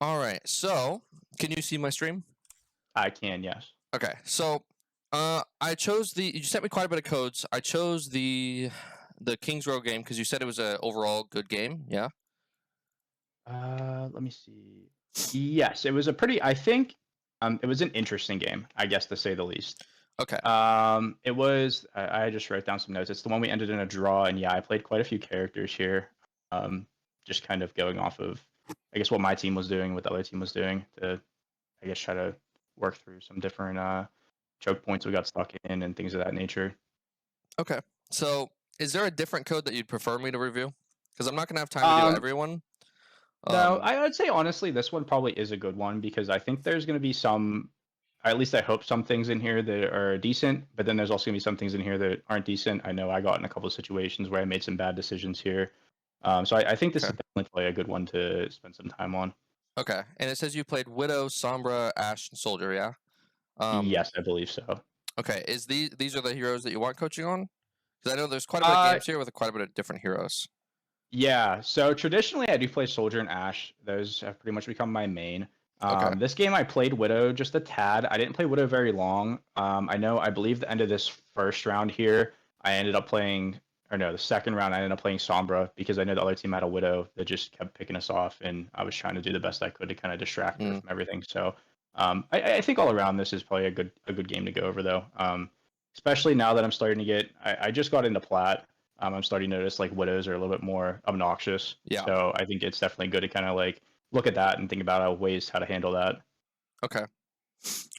All right. So, can you see my stream? I can, yes. Okay. So, I chose the. You sent me quite a bit of codes. I chose the Kings Row game because you said it was a overall good game. Yeah. Let me see. Yes, it was a pretty. I think it was an interesting game, I guess to say the least. Okay. It was. I just wrote down some notes. It's the one we ended in a draw, and yeah, I played quite a few characters here. Um, just kind of going off of, I guess, what my team was doing, what the other team was doing to, I guess, try to work through some different choke points we got stuck in and things of that nature. Okay. So, is there a different code that you'd prefer me to review? Because I'm not gonna have time to do Um, everyone. no, Um. I would say honestly, this one probably is a good one because I think there's going to be some, at least I hope some things in here that are decent, but then there's also going to be some things in here that aren't decent. I know I got in a couple of situations where I made some bad decisions here. So I think this Okay. is definitely probably a good one to spend some time on. Okay. And it says you played Widow, Sombra, Ashe, and Soldier. Yeah. Um. Yes, I believe so. Okay. Is these are the heroes that you want coaching on? Because I know there's quite a bit of Uh, games here with quite a bit of different heroes. Yeah, so traditionally I do play Soldier and Ashe. Those have pretty much become my main. Okay. This game I played Widow just a tad. I didn't play Widow very long. I believe the end of this first round here, I ended up playing, or no, the second round I ended up playing Sombra because I know the other team had a Widow that just kept picking us off, and I was trying to do the best I could to kind of distract her Mm. from everything. So I think all around this is probably a good game to go over though. Especially now that I'm starting to get, I just got into Plat. I'm starting to notice like widows are a little bit more obnoxious. Yeah. So I think it's definitely good to kind of like look at that and think about ways how to handle that. Okay.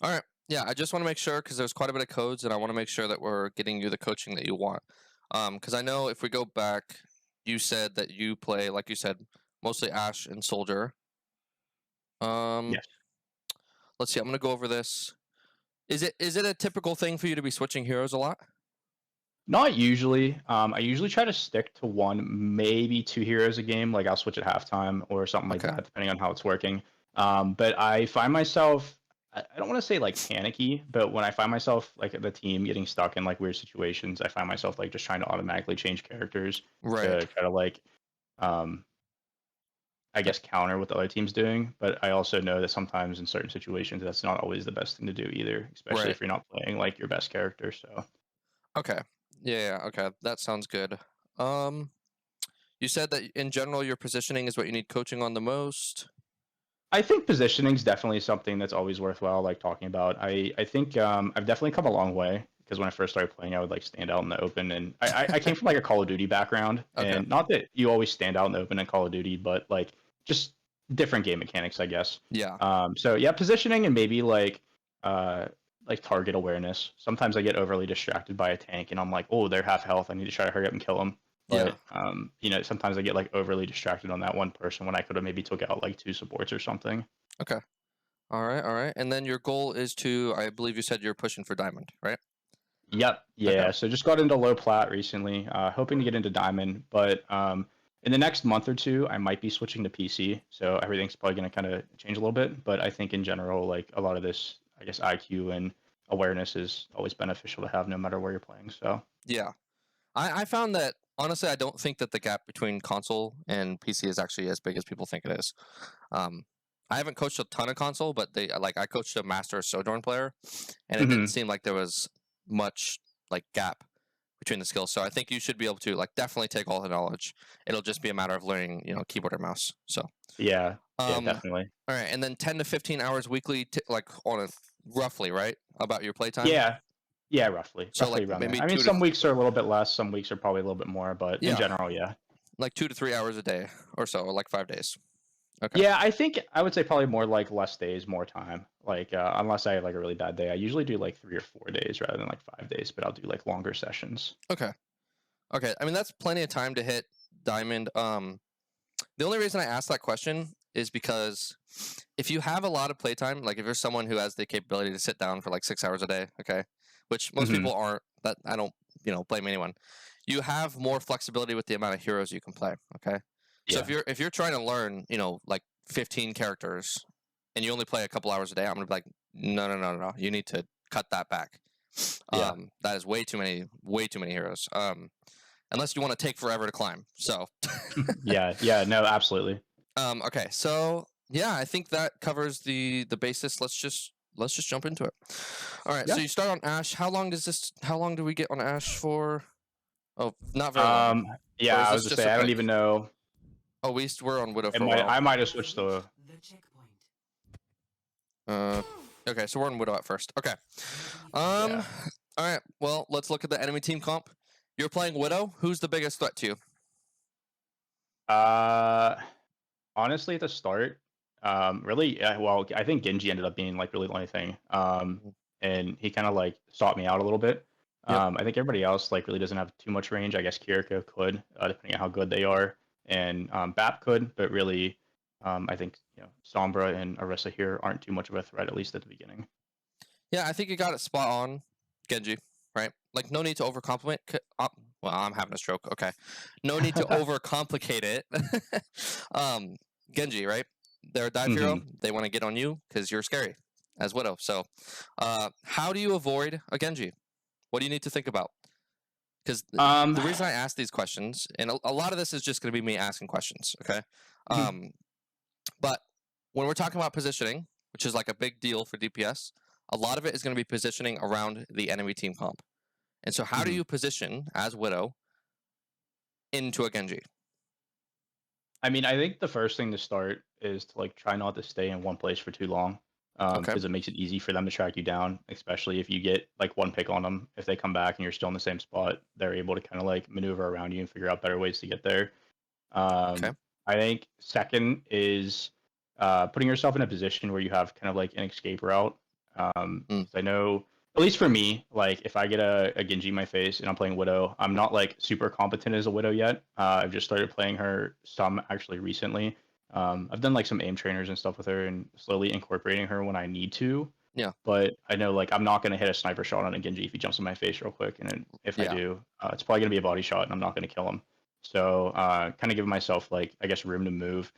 All right. Yeah, I just want to make sure because there's quite a bit of codes, and I want to make sure that we're getting you the coaching that you want. Because I know if we go back, you said that you play, like you said, mostly Ashe and Soldier. Um, Yes. let's see. I'm gonna go over this. Is it a typical thing for you to be switching heroes a lot? Not usually. I usually try to stick to one, maybe two heroes a game. Like I'll switch at halftime or something like Okay. that, depending on how it's working. But I find myself, I don't want to say like panicky, but when I find myself like the team getting stuck in like weird situations, I find myself like just trying to automatically change characters Right. to try to like um, I Uh, guess, counter what the other team's doing. But I also know that sometimes in certain situations, that's not always the best thing to do either, especially Right. if you're not playing like your best character. So Okay. Yeah. Okay. That sounds good. Um, you said that in general your positioning is what you need coaching on the most. I think positioning is definitely something that's always worthwhile, like talking about. I think I've definitely come a long way because when I first started playing, I would like stand out in the open, and I came from like a Call of Duty background, Okay. and not that you always stand out in the open in Call of Duty, but like just different game mechanics, I guess. Yeah. So yeah, positioning and maybe uh like target awareness. Sometimes I get overly distracted by a tank, and I'm like, oh, they're half health. I need to try to hurry up and kill them. Yeah. But sometimes I get like overly distracted on that one person when I could have maybe took out like two supports or something. Okay. All right. All right. And then your goal is to, I believe you said you're pushing for diamond, right? Yep, Okay. yeah. So just got into low plat recently, hoping to get into diamond, but in the next month or two, I might be switching to PC. So everything's probably going to kind of change a little bit. But I think in general, like a lot of this, I guess IQ and awareness is always beneficial to have no matter where you're playing. So Yeah. I found that honestly, I don't think that the gap between console and PC is actually as big as people think it is. Um, I haven't coached a ton of console, but I coached a master Sojourn player, and it didn't hmm seem like there was much like gap between the skills. So I think you should be able to like definitely take all the knowledge. It'll just be a matter of learning, keyboard or mouse. So yeah, yeah, um, definitely. all right, and then 10 to 15 hours weekly, like on a roughly right about your playtime. Yeah, yeah, roughly, So roughly like around there. maybe I mean, two to some weeks are a little bit less, some weeks are probably a little bit more, but in yeah, general, yeah. like 2 to 3 hours a day or so, or like 5 days. Okay. Yeah, I think I would say probably more like less days, more time. Like unless I have like a really bad day, I usually do like 3 or 4 days rather than like 5 days, but I'll do like longer sessions. Okay. Okay. I mean, that's plenty of time to hit diamond. The only reason I asked that question is because if you have a lot of playtime, like if you're someone who has the capability to sit down for like 6 hours a day, okay, which most hmm people aren't, that I don't, blame anyone. You have more flexibility with the amount of heroes you can play, okay? So if Yeah, you're trying to learn, like 15 characters and you only play a couple hours a day, I'm gonna be like, no, no, no, no, no. You need to cut that back. yeah, That is way too many heroes. Unless you want to take forever to climb. So, yeah, yeah. No, absolutely. okay. So Yeah, I think that covers the basis. Let's just jump into it. All right, so Yeah. you start on Ash. How long do we get on Ash for? Oh, not very long. Or Yeah, is I this was to just say a I don't quick? even know. Oh, we're on Widow It for a might while. I might have switched the. Uh, okay, so we're on Widow at first. Okay. Um. Yeah. All right. Well, let's look at the enemy team comp. You're playing Widow. Who's the biggest threat to you? Uh, honestly, at the start, really, well, I think Genji ended up being like really the only thing. Mhm. And he kind of like sought me out a little bit. Yep. I think everybody else like really doesn't have too much range. I guess Kiriko could, depending on how good they are, and Bap could, but really, I think Sombra and Orisa here aren't too much of a threat, at least at the beginning. Yeah, I think you got it spot on, Genji. Right? Like, no need to overcomplicate. Well, I'm having a stroke. Okay, no need to overcomplicate it. um, Genji, right? They're a dive hero. hmm They want to get on you because you're scary as Widow. So, how do you avoid a Genji? What do you need to think about? Because Um, the reason I ask these questions, and a lot of this is just going to be me asking questions. Okay. mhm, Um, but when we're talking about positioning, which is like a big deal for DPS, a lot of it is going to be positioning around the enemy team comp. And so, how do mhm. you position as Widow into a Genji? I mean, I think the first thing to start is to like try not to stay in one place for too long, Okay. because it makes it easy for them to track you down, especially if you get like one pick on them. If they come back and you're still in the same spot, they're able to kind of like maneuver around you and figure out better ways to get there. Okay. I think second is putting yourself in a position where you have kind of like an escape route. Mm, 'Cause I know, at least for me, like if I get a Genji in my face and I'm playing Widow, I'm not like super competent as a Widow yet. I've just started playing her some actually recently. I've done like some aim trainers and stuff with her and slowly incorporating her when I need to. yeah. But I know like I'm not gonna hit a sniper shot on a Genji if he jumps in my face real quick, and then if I Yeah. do, it's probably gonna be a body shot, and I'm not gonna kill him. So kind of giving myself like I guess room to move.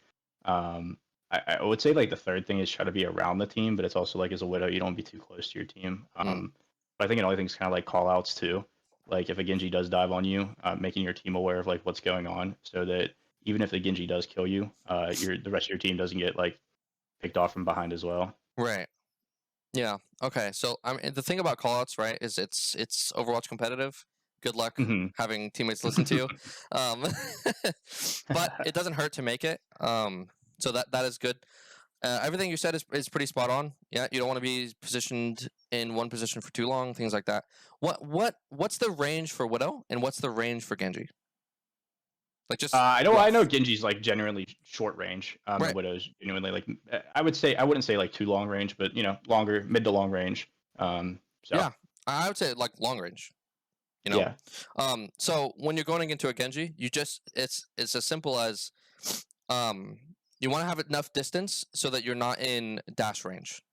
Um, I would say like the third thing is try to be around the team, but it's also like as a Widow you don't be too close to your team. Mm, But I think another thing is kind of like call outs too. Like if a Genji does dive on you, making your team aware of like what's going on, so that even if the Genji does kill you, the rest of your team doesn't get like picked off from behind as well. right. Yeah. Okay. So I mean, the thing about callouts, right, is it's Overwatch competitive. Good luck hmm having teammates listen to you. Um, but it doesn't hurt to make it. So that is good. Everything you said is pretty spot on. Yeah, you don't want to be positioned in one position for too long. Things like that. What's the range for Widow and what's the range for Genji? Like, just I know rough. Genji's like generally short range, and Right. Widow's genuinely like I would say I wouldn't say like too long range, but longer mid to long range. So Yeah. I would say like long range. You know. yeah, So when you're going into a Genji, it's as simple as um you want to have enough distance so that you're not in dash range.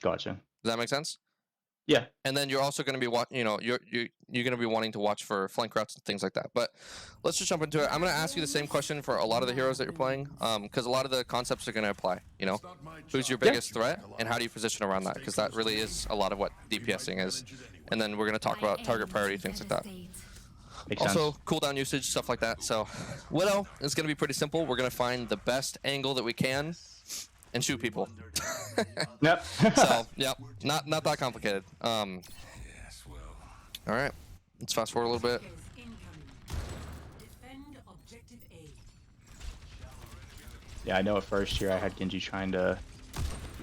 gotcha. Does that make sense? Yeah, And then you're also going to be you're going to be wanting to watch for flank routes and things like that. But let's just jump into it. I'm going to ask you the same question for a lot of the heroes that you're playing, because a lot of the concepts are going to apply. Who's your yeah, biggest threat, and how do you position around that? Because that really is a lot of what DPSing is. And then we're going to talk about target priority, things like that. makes Also, sense. cooldown usage, stuff like that. So, Widow is going to be pretty simple. We're going to find the best angle that we can and shoot people. Yep. So, yeah, not that complicated. All right, let's fast forward a little bit. Yeah, I know at first here I had Genji trying to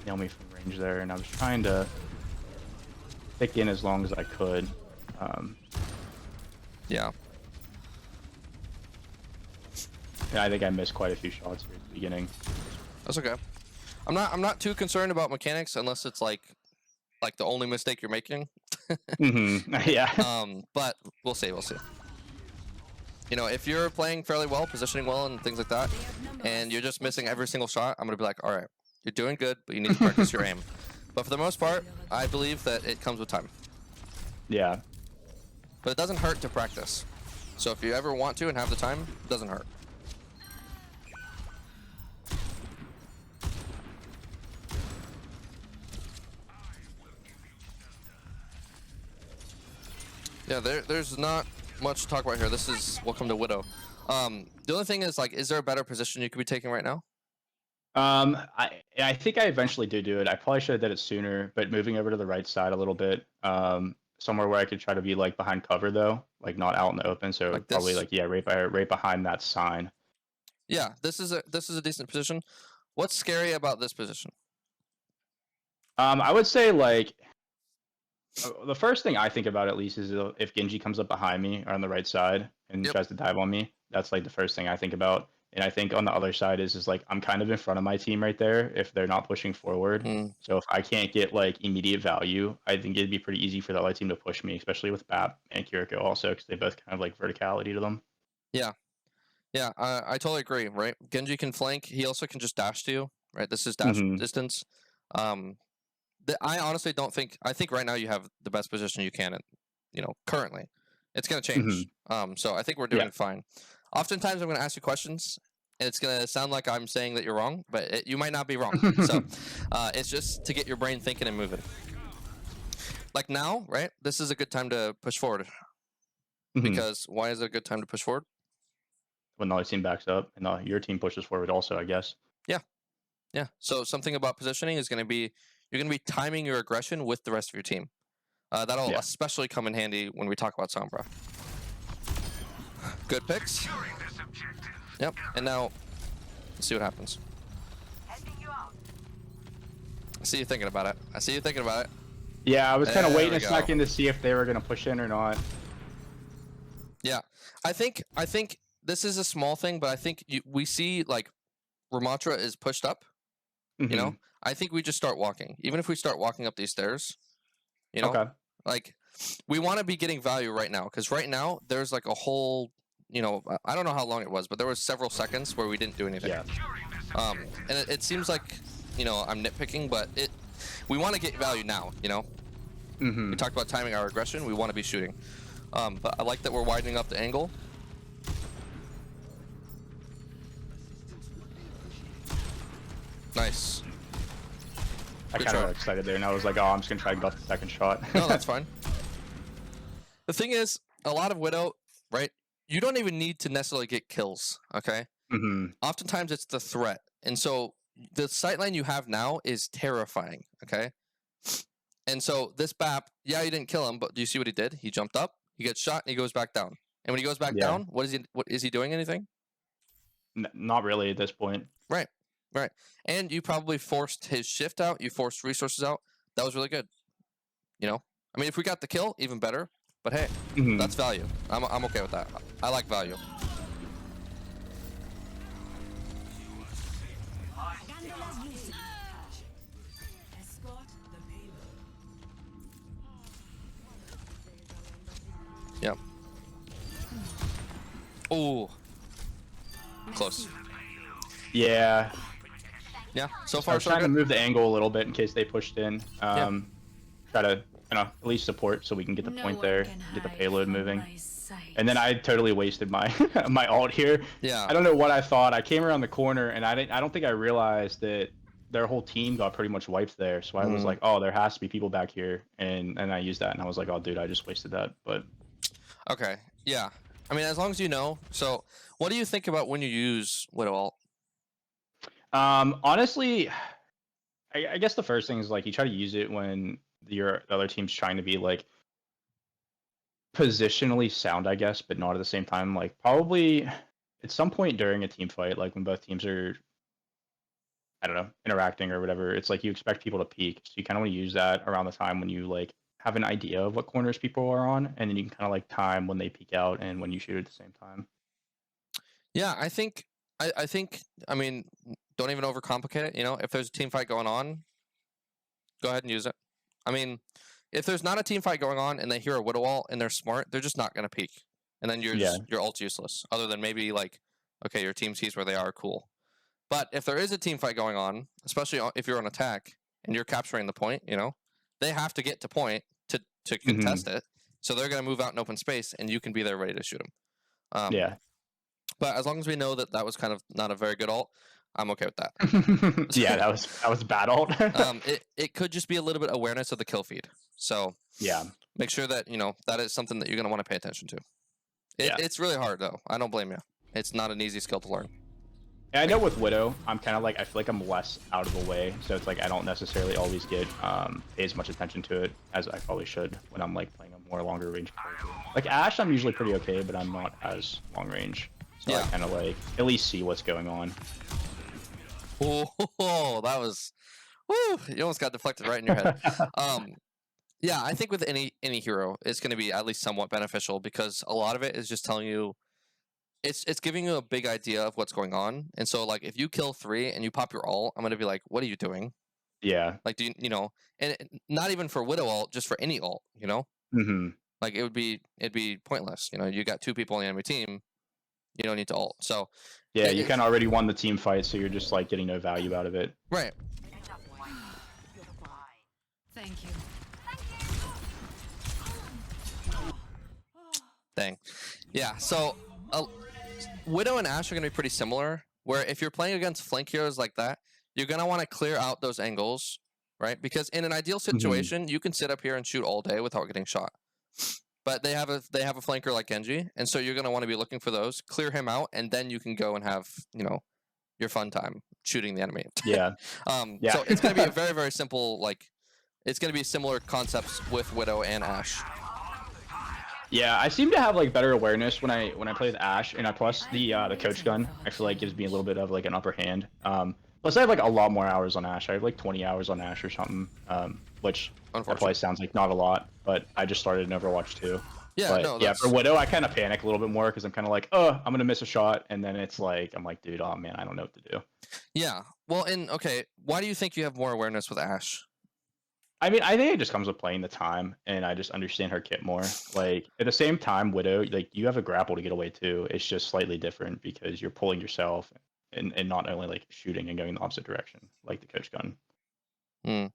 nail me from range there, and I was trying to stick in as long as I could. Um, Yeah, and I think I missed quite a few shots here at the beginning. that's okay. I'm not too concerned about mechanics unless it's like the only mistake you're making. Yeah. But we'll see. If you're playing fairly well, positioning well, and things like that, and you're just missing every single shot, I'm gonna be like, all right, you're doing good, but you need to practice your aim. But for the most part, I believe that it comes with time. Yeah. But it doesn't hurt to practice. So if you ever want to and have the time, it doesn't hurt. Yeah, there's not much to talk about here. This is welcome to Widow. The only thing is, like, is there a better position you could be taking right now? I think I eventually did do it. I probably should have did it sooner, but moving over to the right side a little bit, somewhere where I could try to be like behind cover though, like not out in the open. So Like probably this? like yeah, right behind that sign. Yeah, this is a decent position. What's scary about this position? I would say like the first thing I think about at least is if Genji comes up behind me or on the right side and Yep. tries to dive on me. That's like the first thing I think about. And I think on the other side is like I'm kind of in front of my team right there if they're not pushing forward. Hmm. So if I can't get like immediate value, I think it'd be pretty easy for the other team to push me, especially with BAP and Kiriko also because they both kind of like verticality to them. Yeah. Yeah, I totally agree, right? Genji can flank. He also can just dash to you, right? This is dash Hmm. distance. Um, I honestly don't think. I think right now you have the best position you can, currently. It's gonna Hmm. change. So I think we're Yeah. doing fine. Oftentimes I'm gonna ask you questions, and it's gonna sound like I'm saying that you're wrong, but you might not be wrong. So it's just to get your brain thinking and moving. Like now, right? This is a good time to push forward Hmm. because why is it a good time to push forward? When the other team backs up and your team pushes forward also, I guess. Yeah. Yeah. So something about positioning is going to be you're going to be timing your aggression with the rest of your team. That'll Yeah. especially come in handy when we talk about Sombra. Good picks. Yep. And now let's see what happens. I see you thinking about it. I see you thinking about it. Yeah, I was kind of There waiting we a go. second to see if they were going to push in or not. Yeah. I think this is a small thing, but I think we see like Ramatra is pushed up. You know, Hmm. I think we just start walking. Even if we start walking up these stairs, you know, Okay. like we want to be getting value right now because right now there's like a whole, I don't know how long it was, but there was several seconds where we didn't do anything. Yeah. And it seems like I'm nitpicking, but we want to get value now. Hmm. We talked about timing our aggression. We want to be shooting, but I like that we're widening up the angle. Nice. I Good kind of try. got excited there, and I was like, "Oh, I'm just gonna try and get off the second shot." No, that's fine. The thing is, a lot of Widow, right? You don't even need to necessarily get kills, okay? Hmm. Oftentimes it's the threat. And so the sightline you have now is terrifying, okay? And so this BAP, yeah, you didn't kill him, but do you see what he did? He jumped up, he gets shot, and he goes back down. And when he goes back Yeah. down, what is he doing anything? Not really at this point. Right. Right. And you probably forced his shift out, you forced resources out. That was really good. I mean, if we got the kill, even better. But hey, Hmm. that's value. I'm okay with that. I like value. Yep. Ooh. Close. Yeah. Yeah. So I far, was so trying to good. move the angle a little bit in case they pushed in. Yeah. Try to, at least support so we can get the No point one there, can get the hide payload from moving. my sight. And then I totally wasted my my ult here. Yeah. I don't know what I thought. I came around the corner and I don't think I realized that their whole team got pretty much wiped there. So I was Mm. like, oh, there has to be people back here, and I used that and I was like, oh, dude, I just wasted that. But Okay. Yeah. I mean, as long as you know. So, what do you think about when you use Widow ult? honestly, I guess the first thing is like you try to use it when the other team's trying to be like positionally sound, I guess, but not at the same time. Like probably at some point during a team fight, like when both teams are, I don't know, interacting or whatever, it's like you expect people to peek. So you kind of want to use that around the time when you like have an idea of what corners people are on, and then you can kind of like time when they peek out and when you shoot at the same time. Yeah, I think. I think. I mean, don't even overcomplicate it. If there's a team fight going on, go ahead and use it. I mean, if there's not a team fight going on and they hear a Widow ult and they're smart, they're just not gonna peek, and then Yeah. your ult's useless. Other than maybe like, okay, your team sees where they are, cool. But if there is a team fight going on, especially if you're on attack and you're capturing the point, they have to get to point to Hmm. contest it. So they're going to move out in open space, and you can be there ready to shoot them. Yeah. But as long as we know that that was kind of not a very good ult, I'm okay with that. Yeah, that was bad ult. It could just be a little bit awareness of the kill feed. So Yeah. make sure that that is something that you're going to want to pay attention to. Yeah. It's really hard though. I don't blame you. It's not an easy skill to learn. And I know with Widow, I'm kind of like, I feel like I'm less out of the way, so it's like I don't necessarily always get pay as much attention to it as I probably should when I'm like playing a more longer range character. Like Ashe, I'm usually pretty okay, but I'm not as long range, so I Yeah. kind of like at least see what's going on. Oh, that was, woo! You almost got deflected right in your head. Yeah, I think with any hero, it's going to be at least somewhat beneficial because a lot of it is just telling you, it's giving you a big idea of what's going on. And so, like, if you kill 3 and you pop your ult, I'm going to be like, what are you doing? Yeah. Like, do you know? And not even for Widow ult, just for any ult, you know? Mm-hmm. Like, it'd be pointless. You know, you got 2 people on the enemy team, you don't need to ult. So, Yeah, you kind of already won the team fight, so you're just like getting no value out of it. right. Thank you. Dang. Yeah, so Widow and Ashe are going to be pretty similar, where if you're playing against flank heroes like that, you're going to want to clear out those angles, right? Because in an ideal situation, you can sit up here and shoot all day without getting shot. But they have a flanker like Genji, and so you're going to want to be looking for those, clear him out, and then you can go and have, you know, your fun time shooting the enemy. Yeah. Yeah. So it's going to be a very, very simple, like, it's going to be similar concepts with Widow and Ashe. Yeah, I seem to have like better awareness when I play with Ashe, and plus the coach gun I feel like gives me a little bit of like an upper hand. Plus I have like a lot more hours on Ashe. I have like 20 hours on Ashe or something, which that probably sounds like not a lot, but I just started in Overwatch 2. Yeah, but, no, yeah, for Widow I kind of panic a little bit more because I'm kind of like, oh, I'm gonna miss a shot, and then it's like I'm like, dude, oh man, I don't know what to do. Yeah, well, and okay, why do you think you have more awareness with Ashe? I mean, I think it just comes with playing the time, and I just understand her kit more. Like at the same time, Widow, like you have a grapple to get away too. It's just slightly different because you're pulling yourself, and not only like shooting and going the opposite direction, like the coach gun.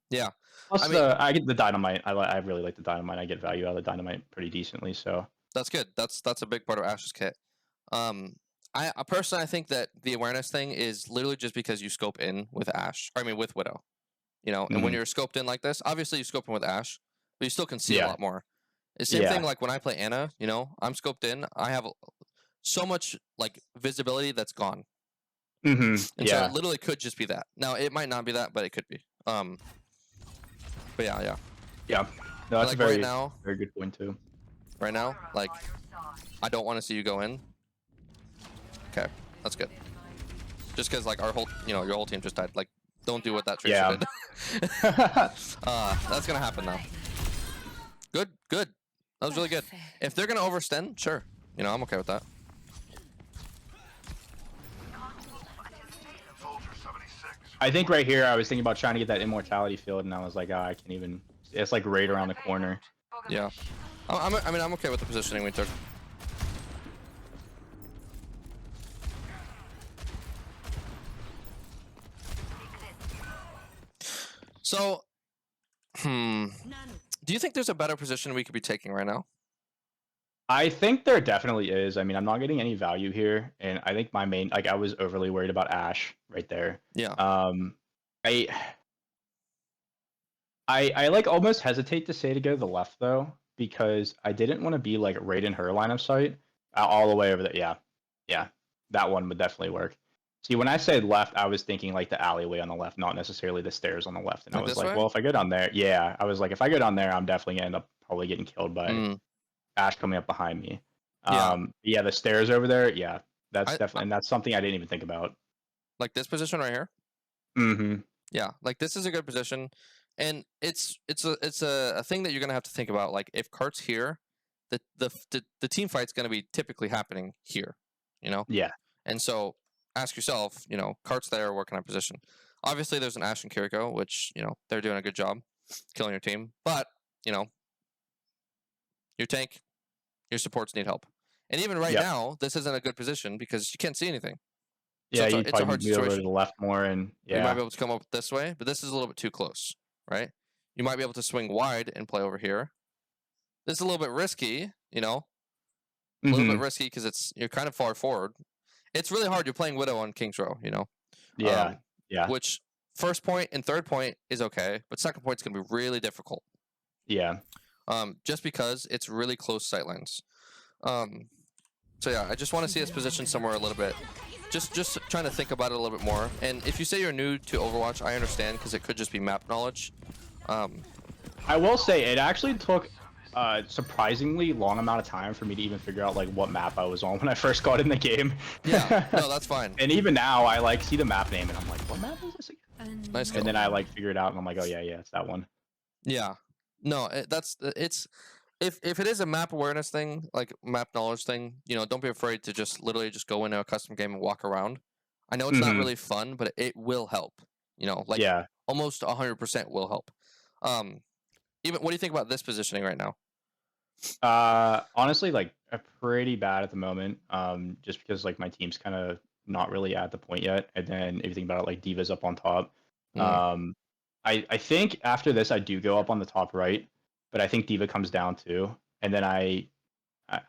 Yeah. Plus, I get the dynamite. I really like the dynamite. I get value out of the dynamite pretty decently. So that's good. That's a big part of Ashe's kit. I personally I think that the awareness thing is literally just because you scope in with Ashe. I mean with Widow. You know, and when you're scoped in like this, obviously you scope in with Ashe, but you still can see a lot more. The same thing like when I play Ana, you know, I'm scoped in. I have so much like visibility that's gone. And so it literally could just be that. Now it might not be that, but it could be. But yeah. Yeah. No, that's like a very, right now, very good point too. Right now, like I don't want to see you go in. Okay, that's good. Just because like our whole, you know, your whole team just died. Like, don't do what that Tracer did. That's gonna happen now. Good. That was really good. If they're gonna overextend, sure. You know, I'm okay with that. I think right here I was thinking about trying to get that immortality field, and I was like, I can't even. It's like right around the corner. Yeah. I mean, I'm okay with the positioning we took. So, do you think there's a better position we could be taking right now? I think there definitely is. I mean, I'm not getting any value here, and I think my main, like, I was overly worried about Ashe right there. Yeah. I like almost hesitate to say to go to the left though, because I didn't want to be like right in her line of sight, all the way over there. Yeah, that one would definitely work. See, when I said left, I was thinking like the alleyway on the left, not necessarily the stairs on the left. And Like I was this like, way? well, if I go down there, yeah, I was like, if I go down there, I'm definitely gonna end up probably getting killed by Ashe coming up behind me. Yeah, the stairs over there, yeah, that's definitely, and that's something I didn't even think about. Like this position right here? Mm-hmm. Yeah, like this is a good position, and it's a thing that you're gonna have to think about. Like if Cart's here, the team fight's gonna be typically happening here, you know. Yeah. And so ask yourself, you know, Cart's there, working on position. Obviously, there's an Ashe and Kiriko, which you know they're doing a good job killing your team, but you know, your tank, your supports need help. And even right now, this isn't a good position because you can't see anything. Yeah, so it's a hard situation. Over to the left more, and you might be able to come up this way, but this is a little bit too close, right? You might be able to swing wide and play over here. This is a little bit risky, you know, a little bit risky because you're kind of far forward. It's really hard. You're playing Widow on King's Row, you know. Yeah. Which first point and third point is okay, but second point is going to be really difficult. Yeah. Just because it's really close sightlines. So yeah, I just want to see us positioned somewhere a little bit just trying to think about it a little bit more. And if you say you're new to Overwatch, I understand because it could just be map knowledge. I will say it actually took a surprisingly long amount of time for me to even figure out like what map I was on when I first got in the game. Yeah, no, that's fine. And even now, I like see the map name and I'm like, what map is this again? Nice kill. And then I like figure it out and I'm like, oh yeah, it's that one. Yeah, no, it's if it is a map awareness thing, like map knowledge thing, don't be afraid to just literally just go into a custom game and walk around. I know it's not really fun, but it will help. Like Yeah. almost 100% will help. Even what do you think about this positioning right now? Honestly, like pretty bad at the moment. Just because like my team's kind of not really at the point yet, and then if you think about it, like Diva's up on top. I think after this I do go up on the top right, but I think Diva comes down too, and then I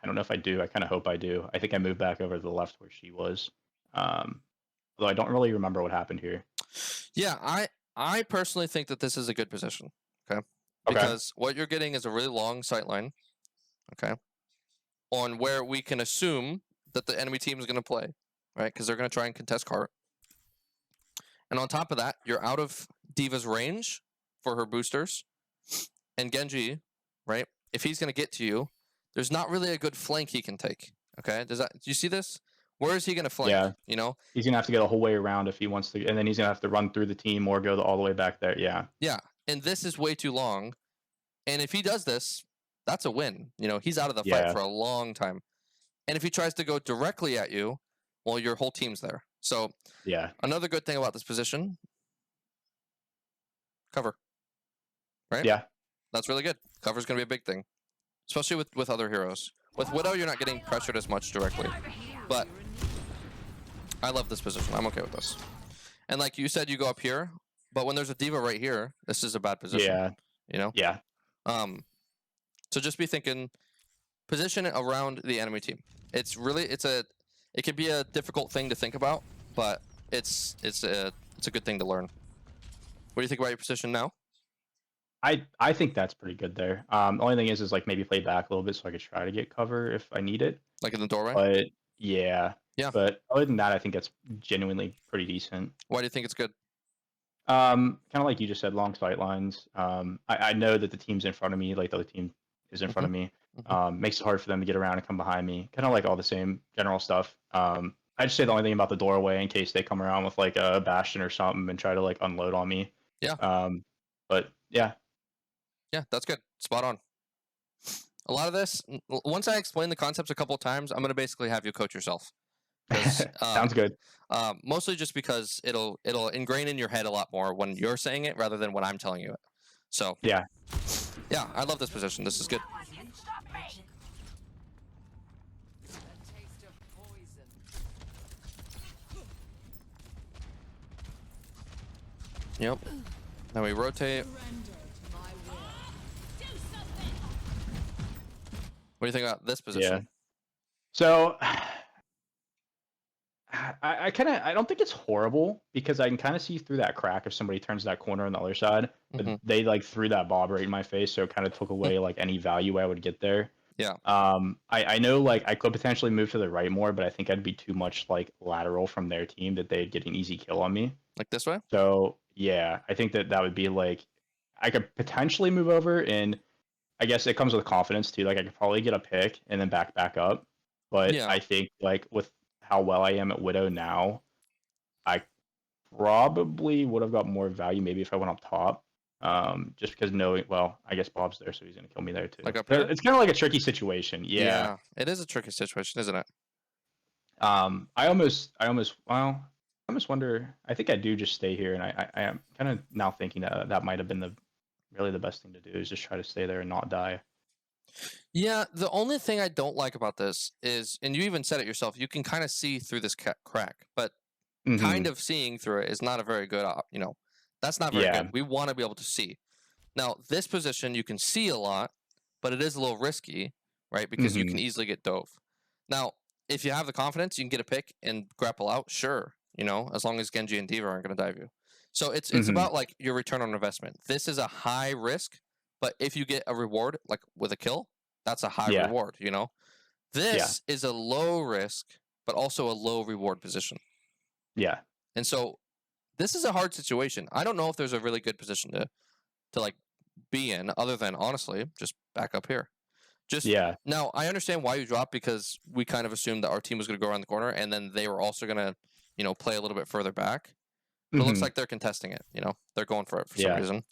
don't know if I do. I kind of hope I do. I think I move back over to the left where she was. Although I don't really remember what happened here. Yeah, I personally think that this is a good position. Okay. Okay. Because what you're getting is a really long sight line. Okay. On where we can assume that the enemy team is going to play, right? Because they're going to try and contest cart. And on top of that, you're out of Diva's range for her boosters. And Genji, right? If he's going to get to you, there's not really a good flank he can take. Okay? Do you see this? Where is he going to flank? Yeah. He's going to have to get a whole way around if he wants to, and then he's going to have to run through the team or go all the way back there. Yeah. Yeah. And this is way too long. And if he does this, that's a win. He's out of the fight for a long time. And if he tries to go directly at you, well, your whole team's there. So yeah. Another good thing about this position, cover. Right? Yeah. That's really good. Cover's going to be a big thing, especially with other heroes. With Widow, you're not getting pressured as much directly. But I love this position. I'm okay with this. And like you said, you go up here, but when there's a Diva right here, this is a bad position. Yeah. Yeah. So just be thinking, position it around the enemy team. It can be a difficult thing to think about, but it's a good thing to learn. What do you think about your position now? I think that's pretty good there. The only thing is like maybe play back a little bit so I could try to get cover if I need it. Like in the doorway? But yeah. Yeah. But other than that, I think that's genuinely pretty decent. Why do you think it's good? Kind of like you just said, long sight lines. I know that the team's in front of me, like the other team is in front of me. Makes it hard for them to get around and come behind me. Kind of like all the same general stuff. I just say the only thing about the doorway in case they come around with like a bastion or something and try to like unload on me. Yeah. But yeah. Yeah, that's good. Spot on. A lot of this, once I explain the concepts a couple of times, I'm going to basically have you coach yourself. Sounds good. Mostly just because it'll ingrain in your head a lot more when you're saying it rather than when I'm telling you it. So yeah, I love this position. This is good. Yep. Now we rotate. What do you think about this position? Yeah. So I don't think it's horrible because I can kind of see through that crack if somebody turns that corner on the other side. But they like threw that bob right in my face, so it kind of took away like any value I would get there. Yeah. I know like I could potentially move to the right more, but I think I'd be too much like lateral from their team that they'd get an easy kill on me. Like this way? So yeah, I think that would be like I could potentially move over, and I guess it comes with confidence too. Like I could probably get a pick and then back up. But I think like with how well I am at Widow now, I probably would have got more value maybe if I went up top. Just because I guess Bob's there, so he's gonna kill me there too. Like up here? It's kind of like a tricky situation. Yeah. It is a tricky situation, isn't it? I almost wonder. I think I do just stay here, and I am kind of now thinking that might have been really the best thing to do is just try to stay there and not die. Yeah, the only thing I don't like about this is, and you even said it yourself, you can kind of see through this crack, but kind of seeing through it is not a very good, that's not very good. We want to be able to see. Now, this position, you can see a lot, but it is a little risky, right? Because you can easily get dove. Now, if you have the confidence, you can get a pick and grapple out, sure, as long as Genji and Diva aren't going to dive you. So it's about like your return on investment. This is a high risk, but if you get a reward, like with a kill, that's a high reward, This is a low risk, but also a low reward position. Yeah. And so this is a hard situation. I don't know if there's a really good position to like be in other than honestly just back up here. Just Yeah. now, I understand why you dropped because we kind of assumed that our team was going to go around the corner, and then they were also going to, play a little bit further back. But it looks Hmm. like they're contesting it. They're going for it for some Yeah. reason.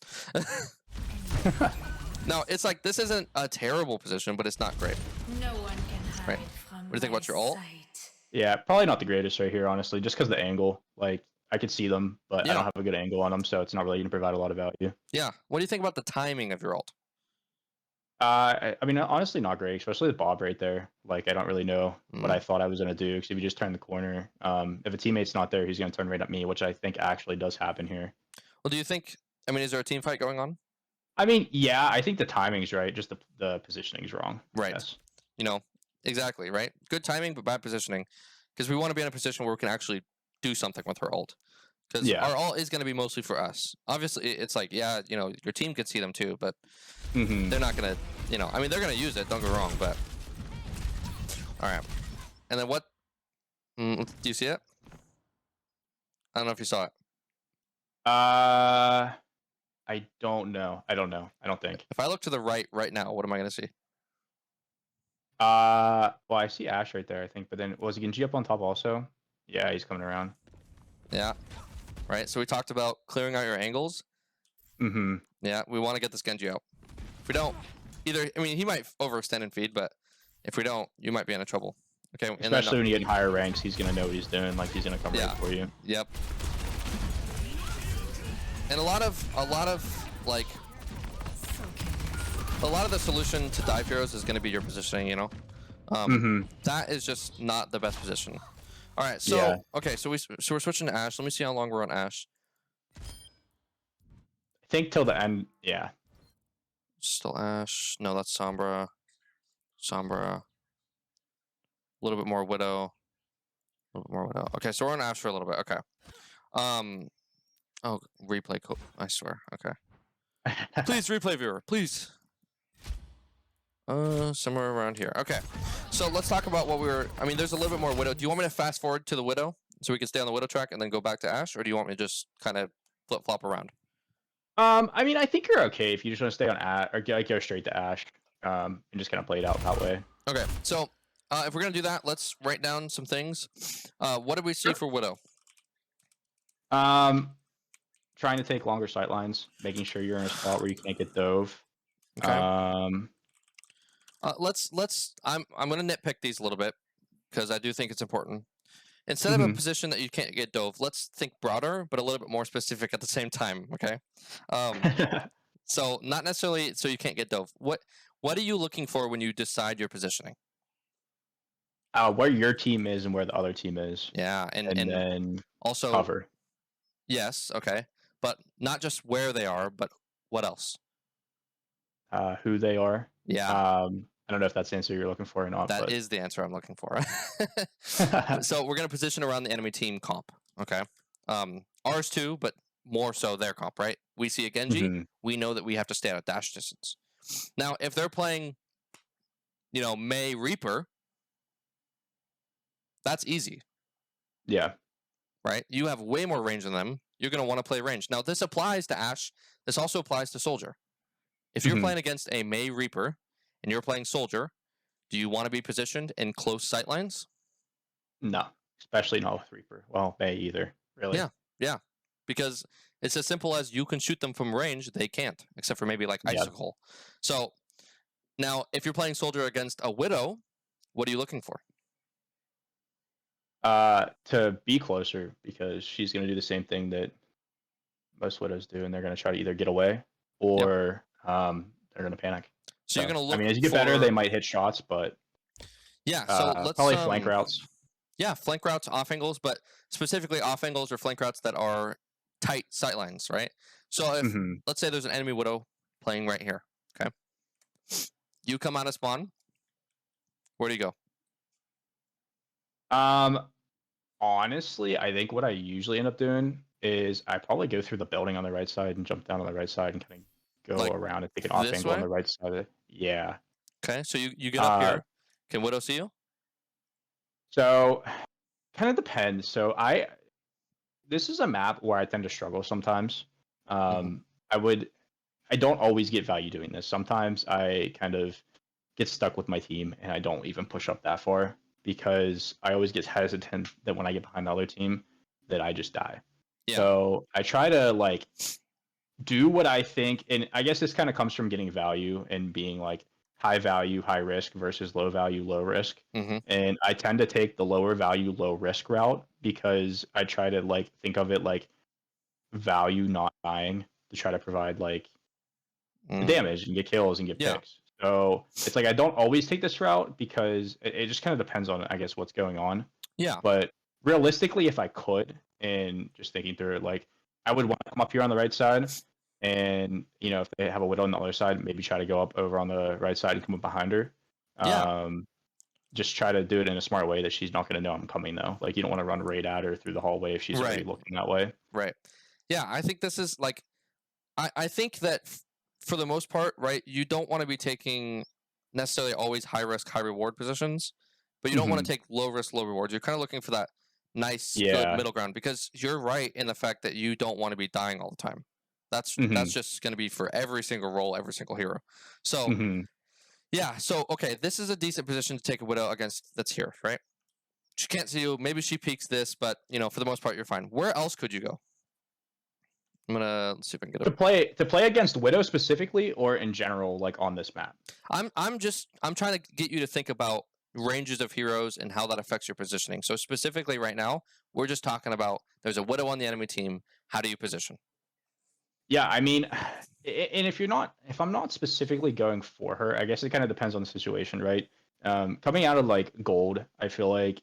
Now it's like this isn't a terrible position, but it's not great. No one can Right. hide from What do you think about your ult? sight. Yeah, probably not the greatest right here, honestly, just because the angle. Like, I could see them, but I Yeah. don't have a good angle on them, so it's not really going to provide a lot of value. Yeah. What do you think about the timing of your ult? I mean, honestly, not great, especially with Bob right there. Like, I don't really know what I thought I was going to do, because if you just turn the corner, if a teammate's not there, he's going to turn right at me, which I think actually does happen here. Well, do you think? I mean, is there a team fight going on? I mean, yeah, I think the timing's right, just the positioning's wrong. Right. Yes. Exactly. Right. Good timing, but bad positioning, because we want to be in a position where we can actually do something with her ult. Because Yeah. our ult is going to be mostly for us. Obviously, it's like, yeah, your team could see them too, but Hmm. they're not going to, I mean, they're going to use it, don't get wrong, but. All right. And then what? Do you see it? I don't know if you saw it. I don't know. I don't know. I don't think. If I look to the right now, what am I going to see? Well, I see Ash right there, I think, but then was he Genji up on top also? Yeah, he's coming around. Yeah. Right. So we talked about clearing out your angles. Mm-hmm. Yeah. We want to get this Genji out. If we don't, I mean, he might overextend and feed, but if we don't, you might be in trouble. Okay. Especially when you get in higher ranks, he's gonna know what he's doing. Like he's gonna come right for you. Yep. And a lot of like a lot of the solution to dive heroes is going to be your positioning. That is just not the best position. All right. So Yeah. okay. So we're switching to Ash. Let me see how long we're on Ash. I think till the end. Yeah. Still Ash. No, that's Sombra. A little bit more Widow. A little bit more Widow. Okay, so we're on Ash for a little bit. Okay. Oh, replay code. I swear. Okay. Please, replay viewer. Please. Somewhere around here. Okay. So let's talk about what we were. I mean, there's a little bit more Widow. Do you want me to fast forward to the Widow so we can stay on the Widow track and then go back to Ash, or do you want me to just kind of flip flop around? I mean, I think you're okay if you just want to stay on Ash or go straight to Ash, and just kind of play it out that way. Okay. So if we're gonna do that, let's write down some things. What did we see for Widow? Trying to take longer sight lines, making sure you're in a spot where you can't get dove. Okay. I'm gonna nitpick these a little bit because I do think it's important. Instead of a position that you can't get dove, let's think broader, but a little bit more specific at the same time. Okay. So not necessarily so you can't get dove. What are you looking for when you decide your positioning? Where your team is and where the other team is. Yeah, and then also cover. Yes. Okay. But not just where they are, but what else? Who they are. Yeah. I don't know if that's the answer you're looking for or not. That is the answer I'm looking for. So we're gonna position around the enemy team comp. Okay. Ours too, but more so their comp, right? We see a Genji, we know that we have to stay at a dash distance. Now, if they're playing, May Reaper, that's easy. Yeah. Right? You have way more range than them. You're going to want to play range. Now, this applies to Ash. This also applies to Soldier. If you're playing against a May Reaper and you're playing Soldier, do you want to be positioned in close sight lines? No, especially not with Reaper. Well, May either, really. Yeah. Because it's as simple as you can shoot them from range. They can't, except for maybe like Icicle. So now, if you're playing Soldier against a Widow, what are you looking for? To be closer, because she's going to do the same thing that most Widows do, and they're going to try to either get away or they're going to panic. So you're going to look. I mean, as you get better, they might hit shots, but yeah. So let's probably flank routes. Yeah, flank routes, off angles, but specifically off angles or flank routes that are tight sight lines, right? So if let's say there's an enemy Widow playing right here, okay, you come out of spawn. Where do you go? Honestly, I think what I usually end up doing is I probably go through the building on the right side and jump down on the right side and kind of go around and take an off angle on the right side of it. Yeah. Okay, so you get up here. Can Widow see you? So, kind of depends. So this is a map where I tend to struggle sometimes. Hmm. Um, I would I don't always get value doing this. Sometimes I kind of get stuck with my team and I don't even push up that far because I always get hesitant that when I get behind the other team that I just die. Yeah. So I try to like do what I think, and I guess this kind of comes from getting value and being like high value, high risk versus low value, low risk. Hmm. And I tend to take the lower value, low risk route because I try to like think of it like value not dying to try to provide like the Mm. damage and get kills and get Yeah. picks. So it's like I don't always take this route because it just kind of depends on I guess what's going on. Yeah. But realistically, if I could, and just thinking through it, like I would want to come up here on the right side, and if they have a widow on the other side, maybe try to go up over on the right side and come up behind her. Yeah. Um, just try to do it in a smart way that she's not going to know I'm coming though. Like you don't want to run right at her through the hallway if she's already Right. looking that way. Right. Yeah. I think this is like I think that for the most part, right, you don't want to be taking necessarily always high risk, high reward positions, but you don't want Hmm. to take low risk, low reward. You're kind of looking for that nice, good Yeah. middle ground because you're right in the fact that you don't want to be dying all the time. That's Hmm. just going to be for every single role, every single hero. So Hmm. yeah, so okay, this is a decent position to take a widow against that's here, right? She can't see you. Maybe she peeks this, but for the most part, you're fine. Where else could you go? Let's see if I can get To a play against Widow specifically, or in general, like on this map. I'm trying to get you to think about ranges of heroes and how that affects your positioning. So specifically right now, we're just talking about there's a widow on the enemy team. How do you position? Yeah, I mean, and if I'm not specifically going for her, I guess it kind of depends on the situation, right? Coming out of like gold, I feel like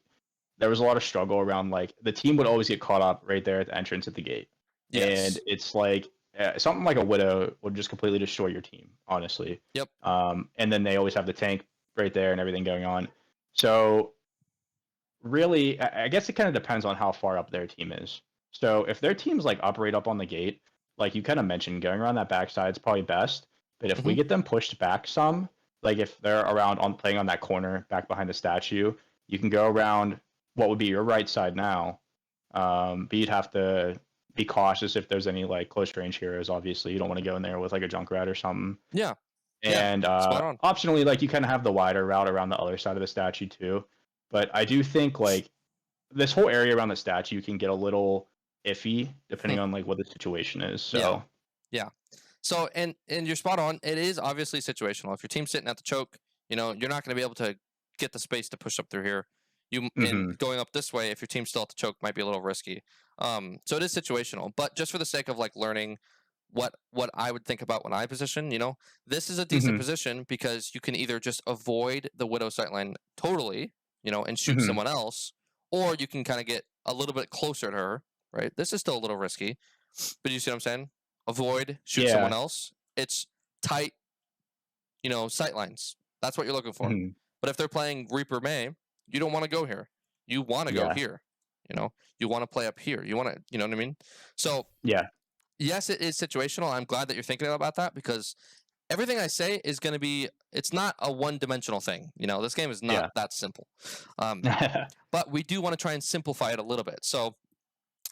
there was a lot of struggle around like the team would always get caught up right there at the entrance at the gate, and Yes. it's like something like a widow would just completely destroy your team, honestly. Yep. And then they always have the tank right there and everything going on. So really, I guess it kind of depends on how far up their team is. So if their team's like up right up on the gate, like you kind of mentioned, going around that backside is probably best. But if we Hmm. get them pushed back some, like if they're around on playing on that corner back behind the statue, you can go around what would be your right side now. But you'd have to be cautious if there's any like close range heroes. Obviously, you don't want to go in there with like a Junkrat or something. Yeah. Yeah. And Spot on. optionally, like you kind of have the wider route around the other side of the statue too. But I do think like this whole area around the statue can get a little iffy depending on like what the situation is. Yeah. So Yeah. So and you're spot on. It is obviously situational. If your team's sitting at the choke, you're not going to be able to get the space to push up through here. And hmm going up this way, if your team's still at the choke, might be a little risky. So it is situational. But just for the sake of like learning what I would think about when I position, this is a decent hmm position because you can either just avoid the widow sightline totally, and shoot hmm someone else, or you can kind of get a little bit closer to her. Right. This is still a little risky, but you see what I'm saying? Avoid, shoot someone yeah, else. It's tight, sight lines. That's what you're looking for. hmm But if they're playing Reaper May, you don't want to go here. You want to go yeah, here. You want to play up here. You want to, you know what I mean? So yeah, yes, it is situational. I'm glad that you're thinking about that because everything I say is going to be. It's not a one-dimensional thing. This game is not yeah. that simple. Um, but we do want to try and simplify it a little bit. So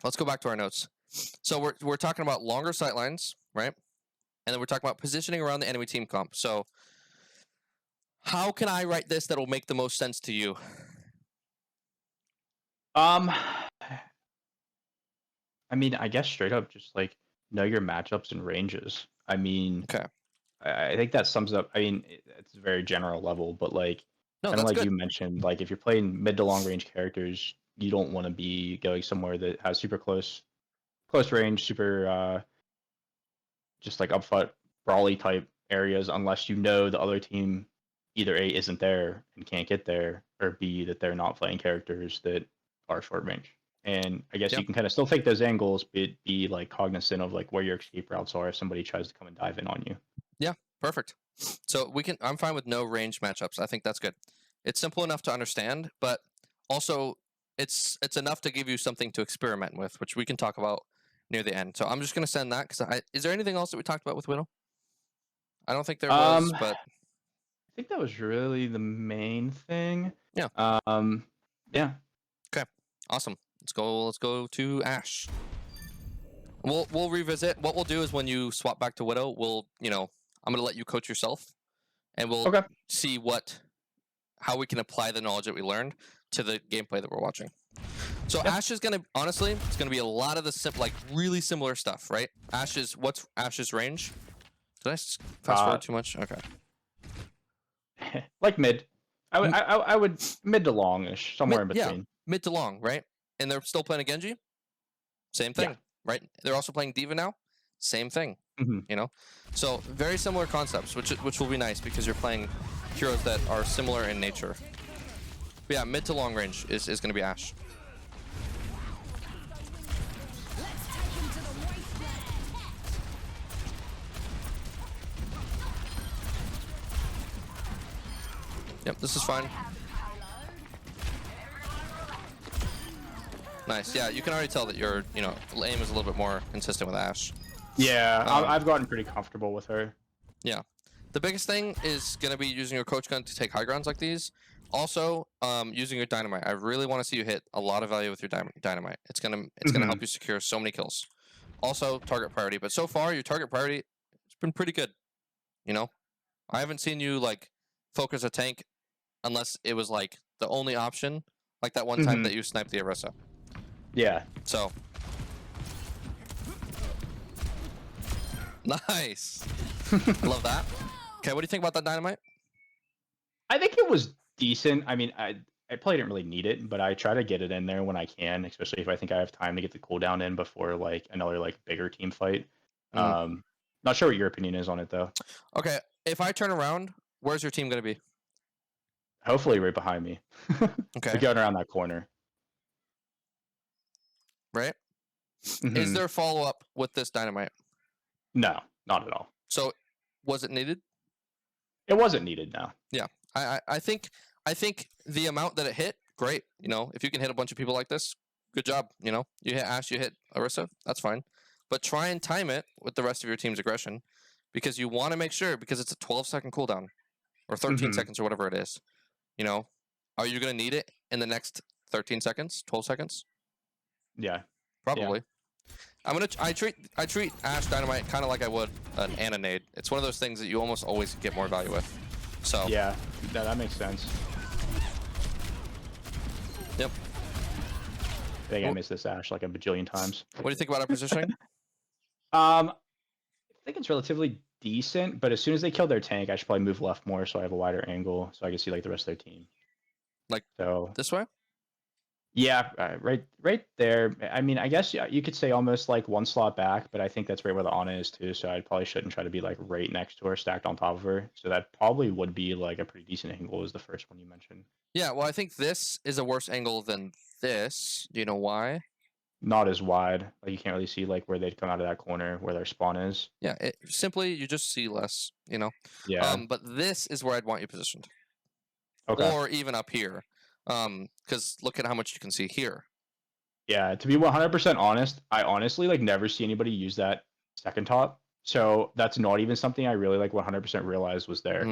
let's go back to our notes. So we're talking about longer sight lines, right? And then we're talking about positioning around the enemy team comp. So how can I write this that will make the most sense to you? um, I mean, I guess straight up, just like know your matchups and ranges. I mean, Okay. I think that sums up. I mean, it's a very general level, but like No, kind of that's like good. you mentioned, like if you're playing mid to long range characters, you don't want to be going somewhere that has super close range, super just like upfront brawly type areas, unless you know the other team either A isn't there and can't get there, or B that they're not playing characters that are short range. And I guess Yeah. you can kind of still take those angles, but be like cognizant of like where your escape routes are if somebody tries to come and dive in on you. Yeah. Perfect. So I'm fine with no range matchups. I think that's good. It's simple enough to understand, but also it's enough to give you something to experiment with, which we can talk about near the end. So I'm just gonna send that because is there anything else that we talked about with Widow? I don't think there was, I but think that was really the main thing. yeah. Um, yeah. Okay. Awesome. Let's go to Ashe. We'll revisit. What we'll do is when you swap back to Widow, I'm gonna let you coach yourself, and we'll Okay. see how we can apply the knowledge that we learned to the gameplay that we're watching. So Yeah. Ashe is honestly, it's gonna be a lot of the really similar stuff, right? What's Ashe's range? Did I fast forward too much? Okay. Like mid. I would mid to longish, somewhere in between. Yeah, mid to long, right? And they're still playing a Genji. Same thing, right? They're also playing D.Va now. Same thing, So very similar concepts, which will be nice because you're playing heroes that are similar in nature. But yeah, mid to long range is going to be Ashe. Yep, this is fine. Nice. Yeah, you can already tell that your aim is a little bit more consistent with Ashe. Yeah, I've gotten pretty comfortable with her. Yeah. The biggest thing is going to be using your coach gun to take high grounds like these. Also, using your dynamite. I really want to see you hit a lot of value with your dynamite. It's gonna help you secure so many kills. Also, target priority. But so far, your target priority has been pretty good. I haven't seen you focus a tank unless it was the only option, like that one time that you sniped the Orisa. Yeah. So nice. I love that. Okay, what do you think about that dynamite? I think it was decent. I mean, I probably didn't really need it, but I try to get it in there when I can, especially if I think I have time to get the cooldown in before another bigger team fight. Not sure what your opinion is on it though. Okay, if I turn around, where's your team gonna be? Hopefully right behind me. Okay. They're going around that corner. Right? Is there follow-up with this dynamite? No, not at all. So, was it needed? It wasn't needed, no. Yeah. I think the amount that it hit, great. If you can hit a bunch of people like this, good job. You hit Ashe, you hit Orisa, that's fine. But try and time it with the rest of your team's aggression, because you want to make sure, because it's a 12-second cooldown, or 13 seconds, or whatever it is. Are you going to need it in the next 13 seconds, 12 seconds? Yeah. Probably. Yeah. I treat Ashe dynamite kind of like I would an Ana nade. It's one of those things that you almost always get more value with. So yeah, that makes sense. Yep. I think I missed this Ashe like a bajillion times. What do you think about our positioning? I think it's relatively decent, but as soon as they kill their tank, I should probably move left more so I have a wider angle so I can see the rest of their team. This way? Yeah, right there. I mean, I guess you could say almost one slot back, but I think that's right where the Ana is too. So I probably shouldn't try to be right next to her, stacked on top of her. So that probably would be a pretty decent angle. Is the first one you mentioned? Yeah. Well, I think this is a worse angle than this. Do you know why? Not as wide. You can't really see where they'd come out of that corner where their spawn is. Yeah. You just see less. Yeah. But this is where I'd want you positioned. Okay. Or even up here. Because look at how much you can see here. Yeah, to be 100% honest, I honestly never see anybody use that second top. So that's not even something I really 100% realized was there.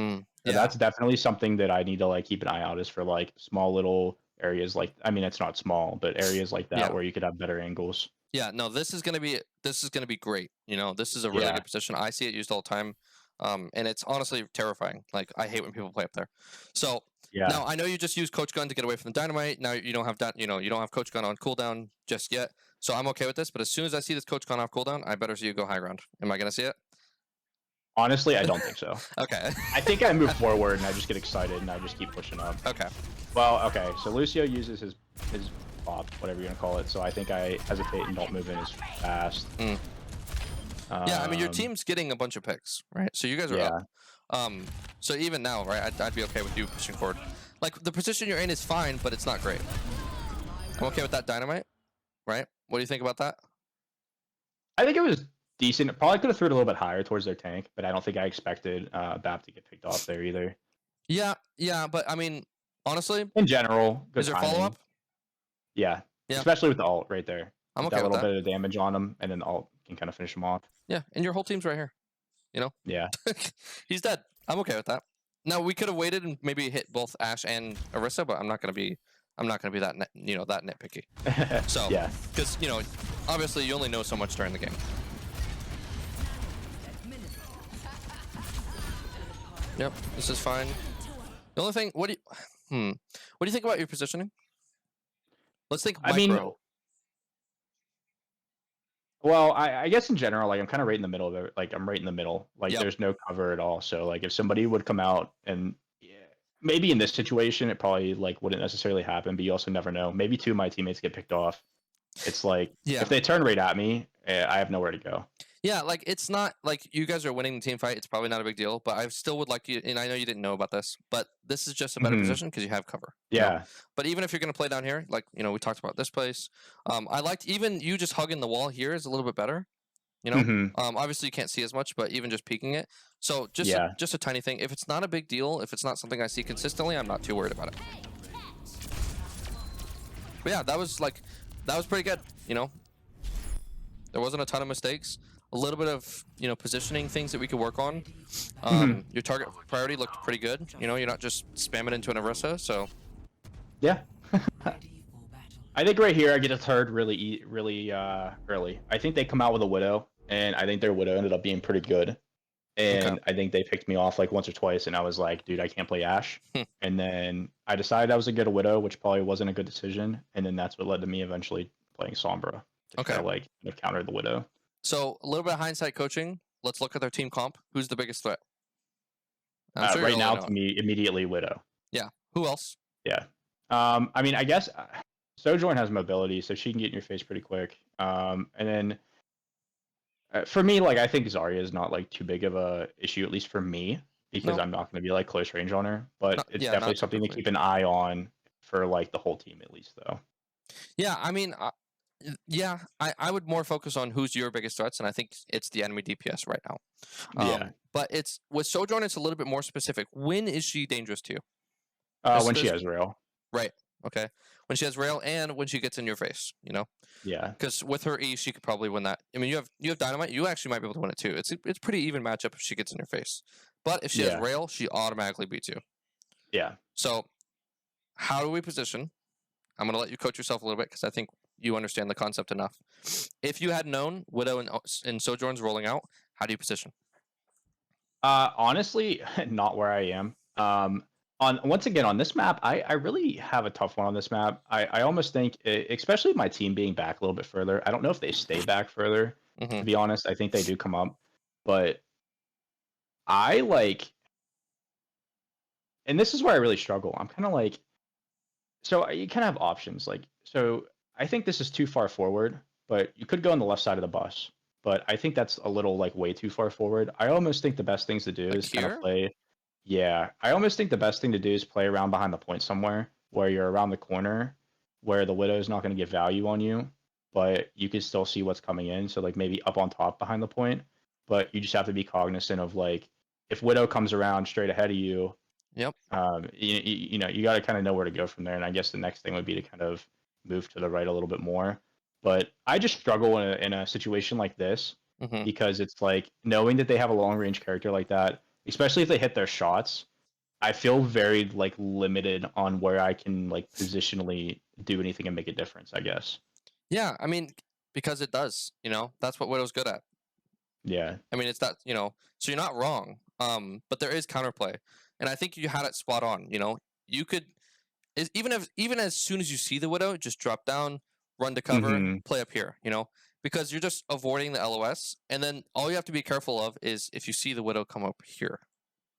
So that's definitely something that I need to keep an eye out, is for small little areas I mean, it's not small, but areas like that where you could have better angles. Yeah, no, this is gonna be great. This is a really good position. I see it used all the time. And it's honestly terrifying. I hate when people play up there. So now I know you just use Coach Gun to get away from the dynamite. Now you don't have that. You don't have Coach Gun on cooldown just yet. So I'm okay with this. But as soon as I see this Coach Gun off cooldown, I better see you go high ground. Am I gonna see it? Honestly, I don't think so. Okay. I think I move forward and I just get excited and I just keep pushing up. Okay. Well, okay. So Lucio uses his pop, whatever you're gonna call it. So I think I hesitate and don't move in as fast. Yeah, I mean, your team's getting a bunch of picks, right? So you guys are up. So even now, right, I'd be okay with you pushing forward. The position you're in is fine, but it's not great. I'm okay with that dynamite, right? What do you think about that? I think it was decent. Probably could have threw it a little bit higher towards their tank, but I don't think I expected BAP to get picked off there either. Yeah, but I mean, honestly, in general, good is there follow-up? Yeah, especially with the ult right there. I'm okay that with little that. bit of damage on him, and then the ult can kind of finish him off. Yeah, and your whole team's right here. Yeah. He's dead. I'm okay with that. Now, we could have waited and maybe hit both Ashe and Orisa, but I'm not going to be I'm not going to be that that nitpicky. So, Yeah. because obviously you only know so much during the game. Yep, this is fine. The only thing, what do you think about your positioning? Let's think I mean, micro. well, I guess in general, like I'm kind of right in the middle of it. Like I'm right in the middle. Like Yep. there's no cover at all. So like if somebody would come out and maybe in this situation it probably like wouldn't necessarily happen, but you also never know. Maybe two of my teammates get picked off. It's like Yeah. if they turn right at me, I have nowhere to go. Yeah, like it's not like you guys are winning the team fight. It's probably not a big deal, but I still would like you. And I know you didn't know about this, but this is just a better position because you have cover. Yeah. But even if you're going to play down here, like we talked about this place, I liked even you just hugging the wall here is a little bit better. Obviously you can't see as much, but even just peeking it. So just a tiny thing. If it's not a big deal, if it's not something I see consistently, I'm not too worried about it. But yeah, that was pretty good. There wasn't a ton of mistakes. A little bit of positioning things that we could work on. Your target priority looked pretty good. You're not just spamming into an Orisa. So yeah. I think right here I get a third really early. I think they come out with a Widow, and I think their Widow ended up being pretty good. And I think they picked me off like once or twice, and I was like, dude, I can't play Ashe. And then I decided I was going to get a Widow, which probably wasn't a good decision. And then that's what led to me eventually playing Sombra to kind of counter the Widow. So a little bit of hindsight coaching. Let's look at their team comp. Who's the biggest threat? Sure right now, to me, immediately Widow. Yeah. Who else? Yeah. I mean, I guess Sojourn has mobility, so she can get in your face pretty quick. And then for me, like I think Zarya is not like too big of a issue, at least for me, because I'm not going to be like close range on her. But it's definitely something to keep an eye on for like the whole team, at least, though. Yeah, I mean, I would more focus on who's your biggest threats, and I think it's the enemy DPS right now. Yeah. But it's with Sojourn, it's a little bit more specific. When is she dangerous to you? When she has rail. Right. Okay. When she has rail and when she gets in your face, Yeah. Because with her E, she could probably win that. I mean, you have dynamite. You actually might be able to win it too. It's pretty even matchup if she gets in your face. But if she has rail, she automatically beats you. Yeah. So, how do we position? I'm gonna let you coach yourself a little bit because I think you understand the concept enough. If you had known Widow and Sojourn's rolling out, how do you position? Honestly, not where I am. Once again on this map, I really have a tough one on this map. I almost think, especially my team being back a little bit further. I don't know if they stay back further. To be honest, I think they do come up, but I like, and this is where I really struggle. I'm kind of like, so you kind of have options. Like, so I think this is too far forward, but you could go on the left side of the bus. But I think that's a little like way too far forward. I almost think the best things to do is kind of play. Yeah, I almost think the best thing to do is play around behind the point somewhere where you're around the corner, where the Widow is not going to get value on you, but you can still see what's coming in. So like maybe up on top behind the point, but you just have to be cognizant of like if Widow comes around straight ahead of you. Yep. You got to kind of know where to go from there. And I guess the next thing would be to kind of move to the right a little bit more. But I just struggle in a situation like this because it's like knowing that they have a long range character like that, especially if they hit their shots, I feel very like limited on where I can like positionally do anything and make a difference, I guess. Yeah, I mean, because it does, that's what Widow's good at. Yeah. I mean, it's that, so you're not wrong. But there is counterplay. And I think you had it spot on, you could even as soon as you see the Widow, just drop down, run to cover, play up here, because you're just avoiding the LOS. And then all you have to be careful of is if you see the Widow come up here,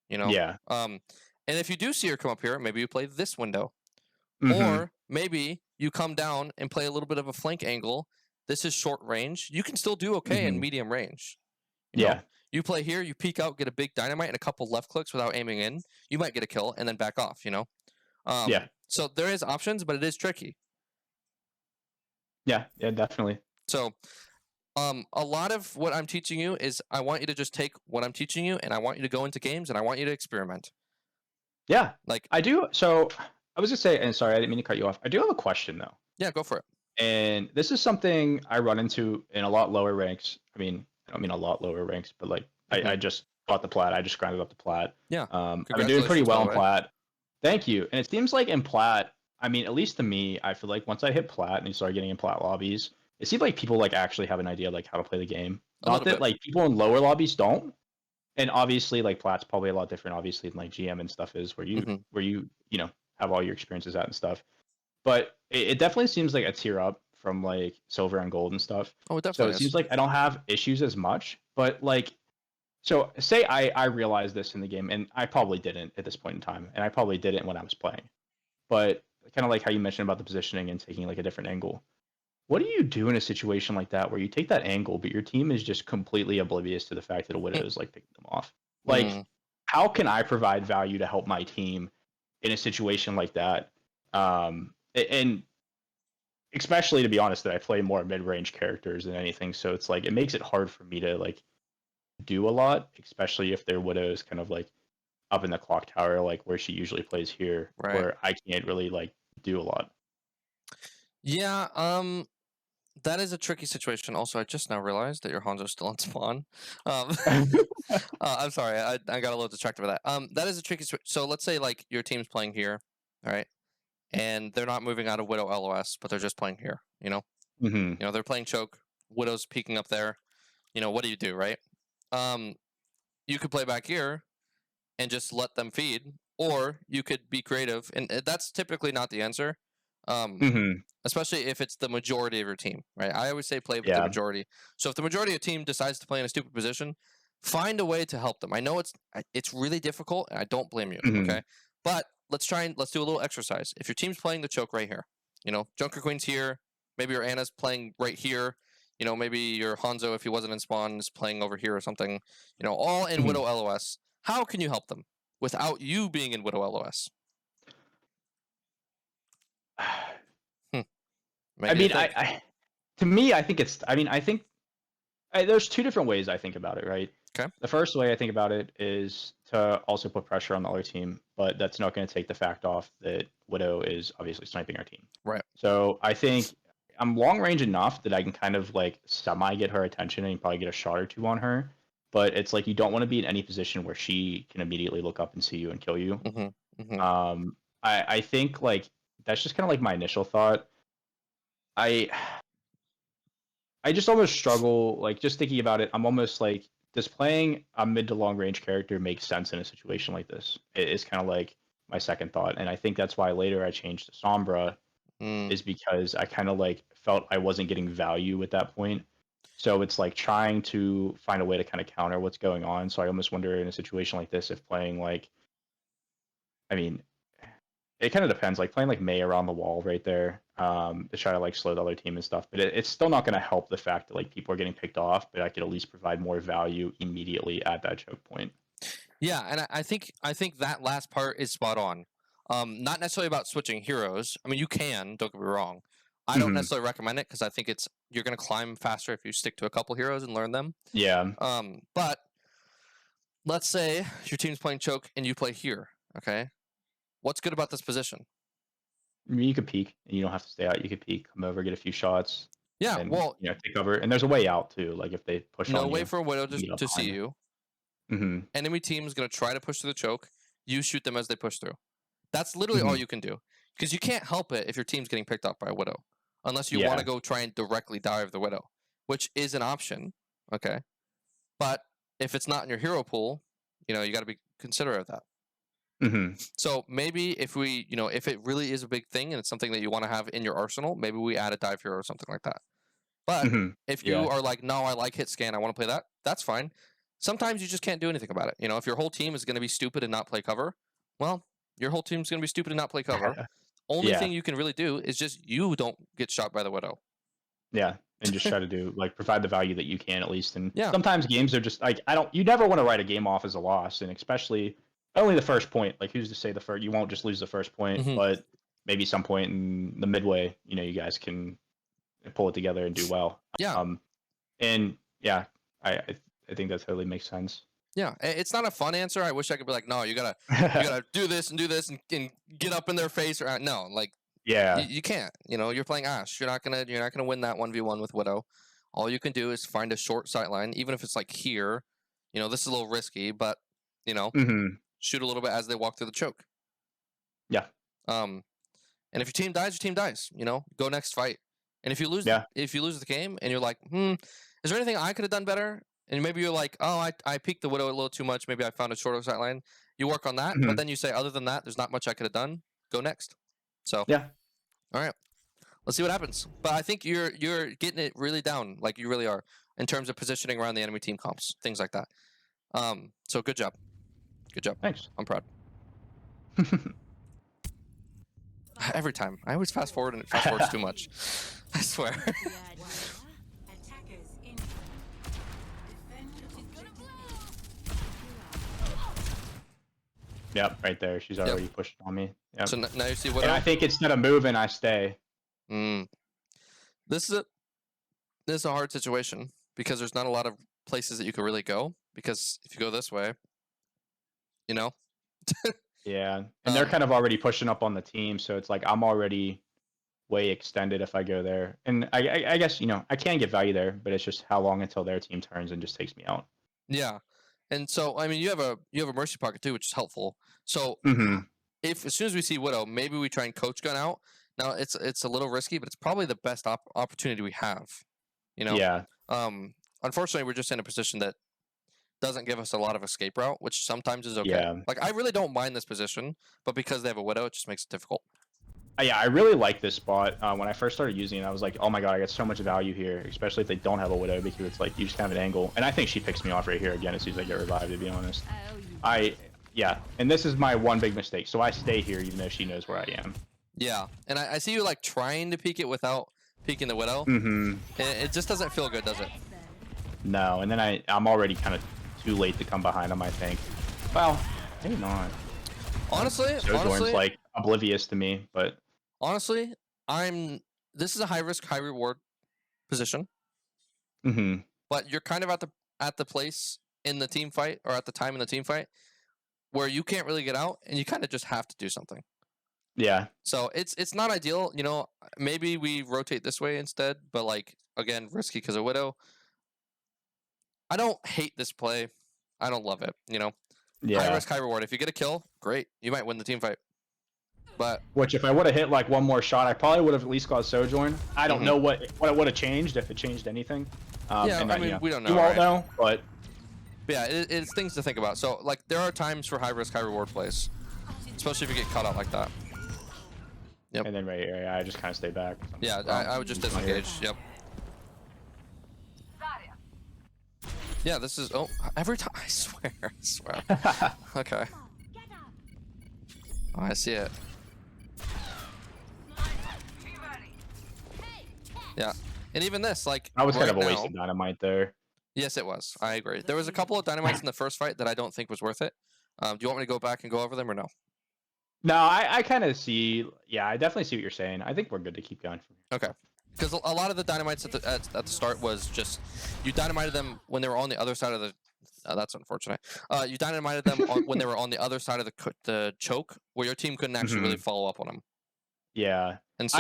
Yeah. And if you do see her come up here, maybe you play this window, or maybe you come down and play a little bit of a flank angle. This is short range. You can still do okay in medium range. You know? You play here, you peek out, get a big dynamite and a couple left clicks without aiming in. You might get a kill and then back off, So there is options, but it is tricky. Yeah, definitely. So a lot of what I'm teaching you is I want you to just take what I'm teaching you and I want you to go into games and I want you to experiment. Yeah. Like I do. So I was just saying, and sorry, I didn't mean to cut you off. I do have a question though. Yeah, go for it. And this is something I run into in a lot lower ranks. I mean, I don't mean a lot lower ranks, but like I just bought the Plat. I just grinded up the Plat. Yeah. I've been doing pretty well in Plat. Thank you. And it seems like in Plat, I mean, at least to me, I feel like once I hit plat and you start getting in plat lobbies, it seemed like people like actually have an idea like how to play the game. A Not little that bit. like people in lower lobbies don't. And obviously, like plat's probably a lot different, obviously, than like GM and stuff is Hmm. where you know have all your experiences at and stuff. But it definitely seems like a tier up from like silver and gold and stuff. Oh, it So it definitely is. seems like I don't have issues as much. But like, so say I realized this in the game, and I probably didn't at this point in time, and I probably didn't when I was playing. But kind of like how you mentioned about the positioning and taking like a different angle. What do you do in a situation like that where you take that angle, but your team is just completely oblivious to the fact that a widow is like picking them off? Like, Mm. how can I provide value to help my team in a situation like that? And especially to be honest, that I play more mid-range characters than anything, so it's like it makes it hard for me to like do a lot, especially if their widow is kind of like up in the clock tower, like where she usually plays here, Right. where I can't really like do a lot. Yeah. That is a tricky situation. Also, I just now realized that your Hanzo's still on spawn. Um, I'm sorry, I got a little distracted by that. That is a tricky. So let's say like your team's playing here, all right, and they're not moving out of Widow LOS, but they're just playing here. Hmm. They're playing choke. Widow's peeking up there. What do you do, right? Um, you could play back here and just let them feed, or you could be creative, and that's typically not the answer. Um, Hmm. Especially if it's the majority of your team, right? I always say play with the Yeah. majority. So if the majority of your team decides to play in a stupid position, find a way to help them. I know it's really difficult, and I don't blame you. Hmm. Okay, but let's do a little exercise. If your team's playing the choke right here, Junker Queen's here. Maybe your Anna's playing right here. Maybe your Hanzo, if he wasn't in spawn, is playing over here or something. All in Hmm. Widow LOS. How can you help them without you being in Widow LOS? Hmm. I Making you mean, think. to me, I think it's. I mean, I think there's two different ways I think about it. Right. Okay. The first way I think about it is to also put pressure on the other team, but that's not going to take the fact off that Widow is obviously sniping our team. Right. So I think I'm long range enough that I can kind of like semi get her attention and probably get a shot or two on her. But it's like you don't want to be in any position where she can immediately look up and see you and kill you. Mm-hmm. Mm-hmm. I think like that's just kind of like my initial thought. I I just almost struggle, like just thinking about it. I'm almost like, does playing a mid to long range character make sense in a situation like this? It's kind of like my second thought, and I think that's why later I changed to Sombra, Mm. is because I kind of like felt I wasn't getting value at that point. So it's like trying to find a way to kind of counter what's going on. So I almost wonder in a situation like this if playing like, I mean, it kind of depends. Like playing like May around the wall right there, to try to like slow the other team and stuff. But it's still not going to help the fact that like people are getting picked off. But I could at least provide more value immediately at that choke point. Yeah, and I think that last part is spot on. Not necessarily about switching heroes. I mean, you can. Don't get me wrong. I don't Hmm. necessarily recommend it because I think you're going to climb faster if you stick to a couple heroes and learn them. Yeah. But let's say your team's playing choke and you play here. Okay, what's good about this position? I mean, you could peek and you don't have to stay out. You could peek, come over, get a few shots, Yeah, and well, take cover. And there's a way out too. Like if they push no on way you, for a widow you can get up to see behind. you. Hmm. Enemy team is going to try to push through the choke. You shoot them as they push through. That's literally all Hmm. you can do because you can't help it if your team's getting picked up by a widow, unless you want Yeah. to go try and directly dive the widow, which is an option. Okay, but if it's not in your hero pool, you got to be considerate of that. Hmm. So maybe if it really is a big thing and it's something that you want to have in your arsenal, maybe we add a dive hero or something like that. But Hmm. if you Yeah. are like, no, I like hit scan, I want to play that, that's fine. Sometimes you just can't do anything about it. If your whole team is going to be stupid and not play cover, well, your whole team's going to be stupid and not play cover. Only Yeah. thing you can really do is just you don't get shot by the widow. Yeah, and just try to do like provide the value that you can at least. And Yeah. sometimes games are just like I don't. You never want to write a game off as a loss, and especially only the first point. Like who's to say the first? You won't just lose the first point, Hmm. but maybe some point in the midway, you guys can pull it together and do well. Yeah. And yeah, I think that totally makes sense. Yeah. It's not a fun answer. I wish I could be like, no, you gotta do this and get up in their face. Or no, like Yeah. you can't. You're playing Ash. You're not gonna win that 1v1 with Widow. All you can do is find a short sight line, even if it's like here. This is a little risky, but you know, Hmm. shoot a little bit as they walk through the choke. Yeah. Um, And if your team dies. You know, go next fight. And if you lose, Yeah. if you lose the game, and you're like, is there anything I could have done better? And maybe you're like, oh, I peeked the Widow a little too much. Maybe I found a shorter sight line. You work on that, but Mhm. then you say, other than that, there's not much I could have done. Go next. So, Yeah. all right, let's see what happens. But I think you're getting it really down, like you really are, in terms of positioning around the enemy team comps, things like that. So good job. Good job. Thanks. I'm proud. Every time. I always fast forward and it fast forwards too much. I swear. Yep, right there. She's already pushed on me. Yep. So now you see what And I think instead of moving, I stay. This is a hard situation because there's not a lot of places that you can really go, because if you go this way, you know. Yeah, and they're kind of already pushing up on the team, so it's like I'm already way extended if I go there. And I guess, you know, I can get value there, but it's just how long until their team turns and just takes me out. Yeah. And so I mean you have a mercy pocket too, which is helpful. So if as soon as we see Widow, maybe we try and coach gun out. Now it's a little risky, but it's probably the best opportunity we have. You know? Yeah. Unfortunately we're just in a position that doesn't give us a lot of escape route, which sometimes is okay. Yeah. Like I really don't mind this position, but because they have a Widow, it just makes it difficult. Yeah, I really like this spot. When I first started using it, I was like, oh my god, I get so much value here, especially if they don't have a Widow, because it's like you just have an angle. And I think she picks me off right here again as soon as I get revived, to be honest. Yeah, and this is my one big mistake. So I stay here even though she knows where I am. Yeah, and I see you like trying to peek it without peeking the Widow. And it just doesn't feel good, does it? No, and then I'm already kind of too late to come behind him, I think. Well, maybe not. Honestly, Sojourn's like oblivious to me, but honestly, this is a high risk, high reward position. But you're kind of at the place in the team fight, or at the time in the team fight, where you can't really get out, and you kind of just have to do something. Yeah. So it's not ideal, you know. Maybe we rotate this way instead, but like again, risky because of Widow. I don't hate this play. I don't love it, you know. Yeah. High risk, high reward. If you get a kill, great. You might win the team fight. But which, if I would have hit like one more shot, I probably would have at least got Sojourn. I don't know what it would have changed, if it changed anything. Yeah, I mean, we don't know. You won't know, but yeah, it's things to think about. So like, there are times for high risk, high reward plays, especially if you get caught out like that. Yep. And then right here, I just kind of stay back. Yeah, I would just disengage. Yep. Yeah, this is every time. I swear. Okay. Oh, I see it. Yeah, and even this, like, I was kind of a waste of dynamite there. Yes, it was. I agree. There was a couple of dynamites in the first fight that I don't think was worth it. Do you want me to go back and go over them or no? No, I kind of see. Yeah, I definitely see what you're saying. I think we're good to keep going from here. Okay. Because a lot of the dynamites at the start was just you dynamited them when they were on the other side of the. That's unfortunate. You dynamited them when they were on the other side of the choke, where your team couldn't actually really follow up on them. Yeah, and so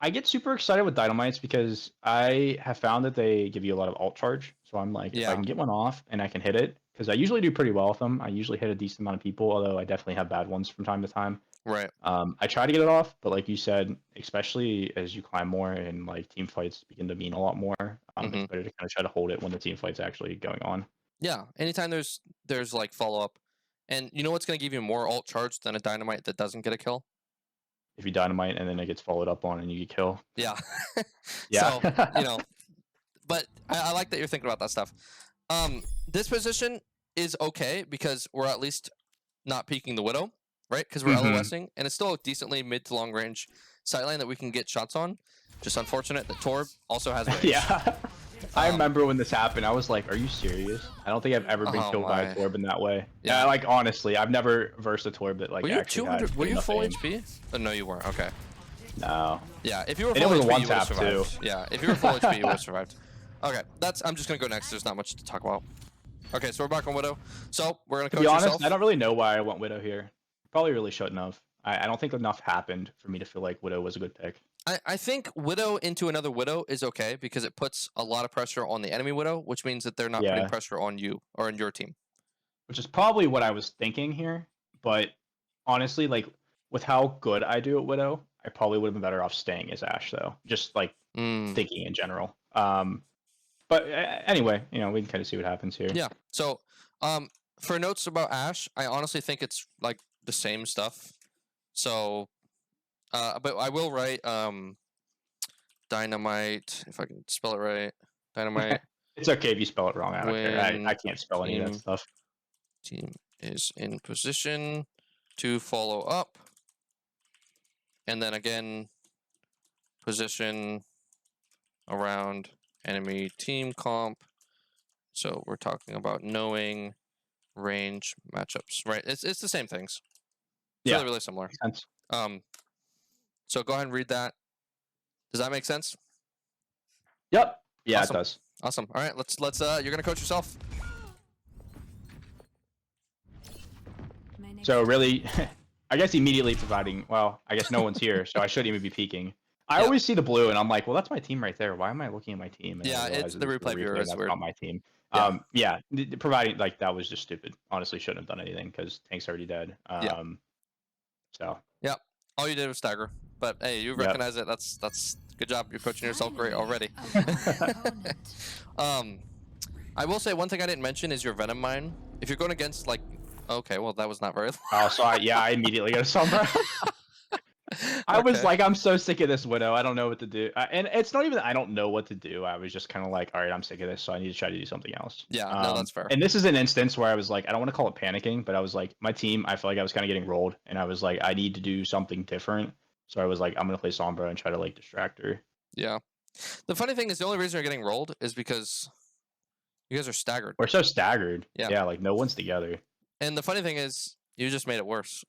I get super excited with dynamites because I have found that they give you a lot of alt charge. So I'm like, if I can get one off and I can hit it, because I usually do pretty well with them. I usually hit a decent amount of people, although I definitely have bad ones from time to time. Right. I try to get it off, but like you said, especially as you climb more and like team fights begin to mean a lot more, it's better to kind of try to hold it when the team fight's actually going on. Yeah. Anytime there's like follow up, and you know what's going to give you more alt charge than a dynamite that doesn't get a kill? If you dynamite and then it gets followed up on and you get kill. Yeah. Yeah. So, you know, but I like that you're thinking about that stuff. This position is okay because we're at least not peeking the Widow, right? Because we're LOSing, and it's still a decently mid to long range sight line that we can get shots on. Just unfortunate that Torb also has range. Yeah. I remember when this happened, I was like, are you serious? I don't think I've ever been killed by a Torb in that way. Yeah, like honestly, I've never versed a Torb that like actually had were you full HP? Oh, no, you weren't. Okay. No. Yeah, if you were full HP, you would have survived. Yeah, if you were full HP, you would have survived. Okay, I'm just gonna go next. There's not much to talk about. Okay, so we're back on Widow. So we're gonna coach yourself. To be honest, I don't really know why I went Widow here. Probably really shouldn't have. I don't think enough happened for me to feel like Widow was a good pick. I think Widow into another Widow is okay because it puts a lot of pressure on the enemy Widow, which means that they're not putting pressure on you or in your team. Which is probably what I was thinking here, but honestly, like with how good I do at Widow, I probably would have been better off staying as Ashe though. Just like thinking in general. But anyway, we can kind of see what happens here. Yeah. So, for notes about Ashe, I honestly think it's like the same stuff. So, but I will write Dynamite, if I can spell it right. Dynamite. It's okay if you spell it wrong. I don't care. When I can't spell any of that stuff. Team is in position to follow up, and then again, position around enemy team comp. So we're talking about knowing range matchups, right? It's the same things. It's really similar. Makes sense. So go ahead and read that. Does that make sense? Yep. Yeah, Awesome. it does. Awesome. All right, let's you're gonna coach yourself. So really, I guess immediately providing. Well, I guess no one's here, so I shouldn't even be peeking. I always see the blue, and I'm like, well, that's my team right there. Why am I looking at my team? And Yeah, it's the replay viewer. It's that's weird. not my team. Yeah. Providing like that was just stupid. Honestly, shouldn't have done anything because Tank's already dead. So. Yeah. All you did was stagger, but hey, you recognize it. That's good job. You're coaching yourself great already. I will say one thing I didn't mention is your Venom Mine. If you're going against like, okay, well that was not very. Oh, so I immediately got a Sombra. I was like, I'm so sick of this Widow. I don't know what to do. And it's not even that I don't know what to do. I was just kind of like, all right, I'm sick of this, so I need to try to do something else. Yeah, no, that's fair. And this is an instance where I was like, I don't want to call it panicking, but I was like, my team, I feel like I was kind of getting rolled, and I was like, I need to do something different. So I was like, I'm gonna play Sombra and try to like distract her. Yeah. The funny thing is, the only reason you're getting rolled is because you guys are staggered. We're so staggered. Yeah. Yeah, like no one's together. And the funny thing is, you just made it worse.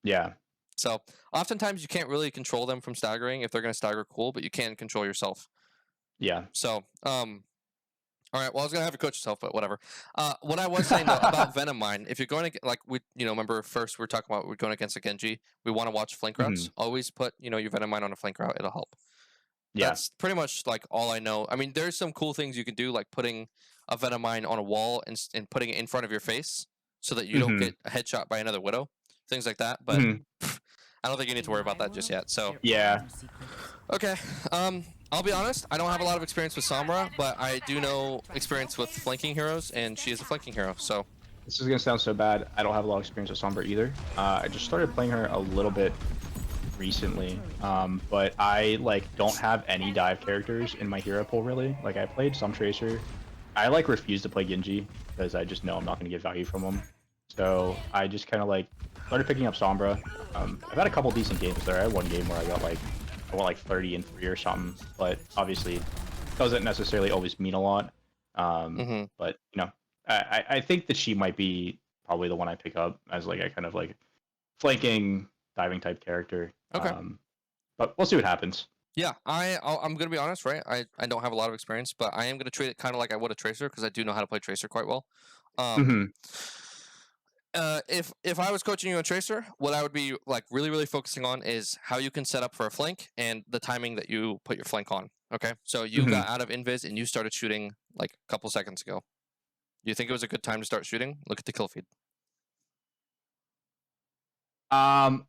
Yeah. So oftentimes you can't really control them from staggering. If they're going to stagger, cool, but you can control yourself. Yeah. So, all right. Well, I was gonna have you coach yourself, but whatever. What I was saying though, about Venom Mine, if you're going to like remember first we were talking about we're going against a Genji. We want to watch flank routes. Always put your Venom Mine on a flank route. It'll help. Yeah. That's pretty much like all I know. I mean, there's some cool things you can do, like putting a Venom Mine on a wall and putting it in front of your face so that you don't get a headshot by another Widow, things like that. But I don't think you need to worry about that just yet. So yeah. Okay. I'll be honest. I don't have a lot of experience with Sombra, but I do know experience with flanking heroes, and she is a flanking hero. So this is gonna sound so bad. I don't have a lot of experience with Sombra either. I just started playing her a little bit recently, but I like don't have any dive characters in my hero pool really. Like I played some Tracer. I like refuse to play Genji because I just know I'm not gonna get value from them. So I just kind of like started picking up Sombra. I've had a couple decent games there. I had one game where I went like 30 and 3 or something, but obviously doesn't necessarily always mean a lot. But I think that she might be probably the one I pick up as like a kind of like flanking diving type character. Okay. But we'll see what happens. Yeah, I'm gonna be honest, right? I don't have a lot of experience, but I am gonna treat it kind of like I would a Tracer because I do know how to play Tracer quite well. If I was coaching you on Tracer, what I would be like really focusing on is how you can set up for a flank and the timing that you put your flank on. Okay, so you got out of invis and you started shooting like a couple seconds ago. Do you think it was a good time to start shooting? Look at the kill feed. No.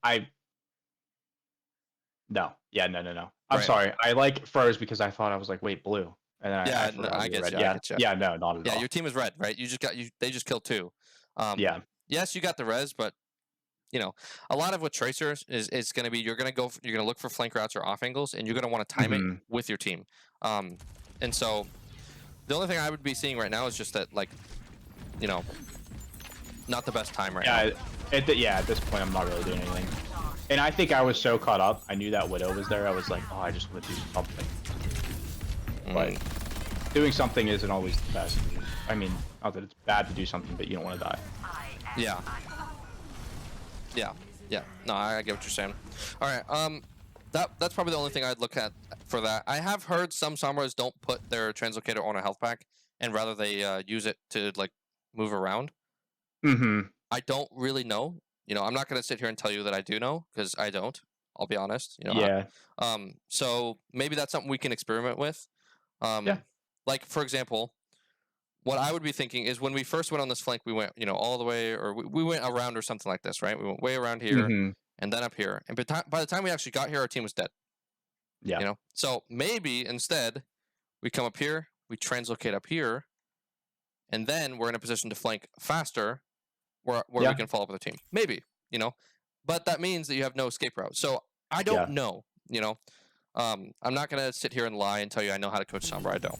I'm sorry. I like froze because I thought I was like, wait, blue. And then I get you. Yeah, no, not at all. Yeah, your team is red, right? They just killed 2. Yeah. Yes, you got the res, but a lot of what Tracer is going to be, you're going to look for flank routes or off angles, and you're going to want to time it with your team. And so the only thing I would be seeing right now is just that, like, not the best time right now. At this point, I'm not really doing anything. And I think I was so caught up. I knew that Widow was there. I was like, oh, I just want to do something. But doing something isn't always the best. I mean, not that it's bad to do something, but you don't want to die. Yeah. No, I get what you're saying. All right. That's probably the only thing I'd look at for that. I have heard some Sombras don't put their translocator on a health pack, and rather they use it to like move around. I don't really know. I'm not gonna sit here and tell you that I do know because I don't. I'll be honest. Yeah. So maybe that's something we can experiment with. Like for example, what I would be thinking is when we first went on this flank, we went, all the way, or we went around or something like this, right? We went way around here, and then up here. And by the time we actually got here, our team was dead. Yeah. You know, so maybe instead we come up here, we translocate up here, and then we're in a position to flank faster, where we can follow up with the team. Maybe, you know, but that means that you have no escape route. So I don't know. You know, I'm not gonna sit here and lie and tell you I know how to coach Sombra. I don't.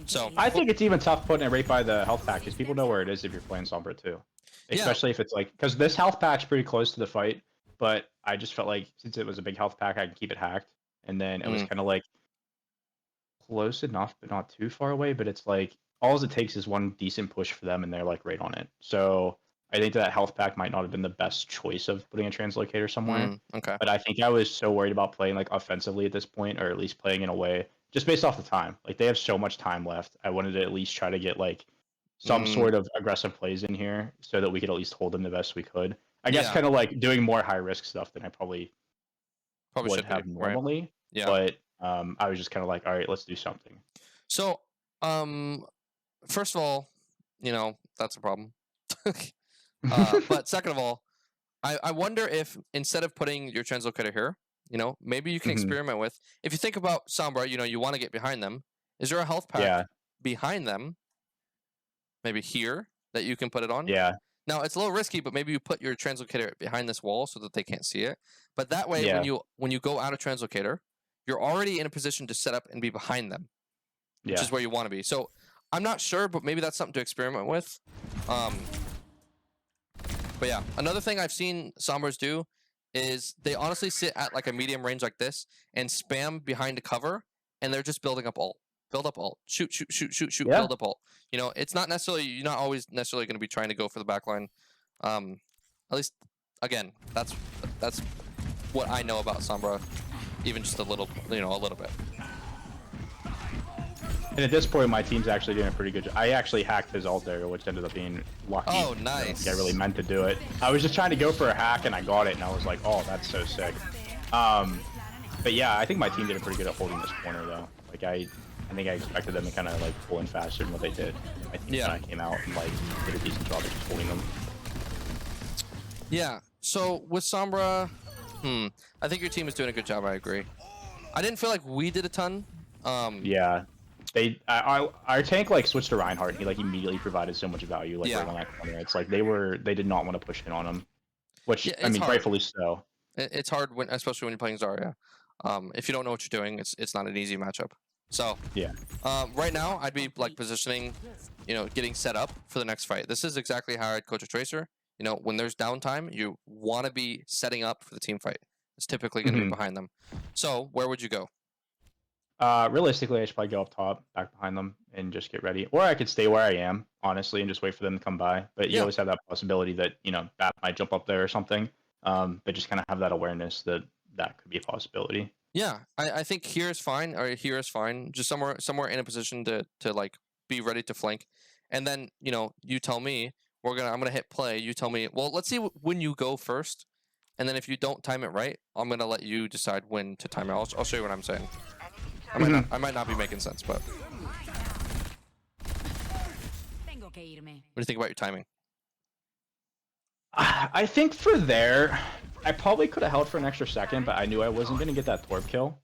So I think it's even tough putting it right by the health pack because people know where it is if you're playing Sombra too. Especially if it's like, because this health pack's pretty close to the fight, but I just felt like since it was a big health pack, I could keep it hacked. And then it was kind of like close enough, but not too far away. But it's like all it takes is one decent push for them, and they're like right on it. So I think that health pack might not have been the best choice of putting a translocator somewhere. Okay. But I think I was so worried about playing like offensively at this point, or at least playing in a way just based off the time. Like they have so much time left. I wanted to at least try to get like some sort of aggressive plays in here so that we could at least hold them the best we could. I guess kind of like doing more high risk stuff than I probably would have normally. Right? Yeah. But I was just kind of like, all right, let's do something. So, first of all, you know, that's a problem. But second of all, I wonder if instead of putting your translocator here, you know, maybe you can experiment with, if you think about Sombra, you know, you want to get behind them. Is there a health pack behind them? Maybe here that you can put it on? Yeah. Now it's a little risky, but maybe you put your translocator behind this wall so that they can't see it. But that way, when you go out of translocator, you're already in a position to set up and be behind them, which is where you want to be. So I'm not sure, but maybe that's something to experiment with. But yeah, another thing I've seen Sombras do is they honestly sit at like a medium range like this and spam behind a cover, and they're just building up ult. Build up ult. Shoot, build up ult. You know, it's not necessarily, you're not always necessarily going to be trying to go for the backline. At least, again, that's what I know about Sombra, even just a little, you know, a little bit. And at this point, my team's actually doing a pretty good job. I actually hacked his ult there, which ended up being lucky. Oh, nice. I really meant to do it. I was just trying to go for a hack, and I got it, and I was like, oh, that's so sick. But yeah, I think my team did a pretty good at holding this corner, though. Like, I think I expected them to kind of, like, pull in faster than what they did. My team kind of came out and, like, did a decent job of just holding them. Yeah, so with Sombra, I think your team is doing a good job, I agree. I didn't feel like we did a ton. Yeah. Our tank like switched to Reinhardt, and he like immediately provided so much value like right on that corner. It's like they did not want to push in on him, which I mean, rightfully so. It's hard especially when you're playing Zarya. If you don't know what you're doing, it's not an easy matchup. So yeah, right now I'd be like positioning, you know, getting set up for the next fight. This is exactly how I'd coach a Tracer. You know, when there's downtime, you want to be setting up for the team fight. It's typically going to be behind them. So where would you go? Realistically, I should probably go up top, back behind them, and just get ready. Or I could stay where I am, honestly, and just wait for them to come by. But you always have that possibility that, you know, Bat might jump up there or something. But just kind of have that awareness that that could be a possibility. Yeah, I think here is fine, or here is fine. Just somewhere in a position to like be ready to flank. And then, you know, you tell me, I'm gonna hit play. You tell me, well, let's see when you go first. And then if you don't time it right, I'm gonna let you decide when to time it. I'll show you what I'm saying. I might not be making sense, but what do you think about your timing? I think for there, I probably could have held for an extra second, but I knew I wasn't going to get that Torp kill.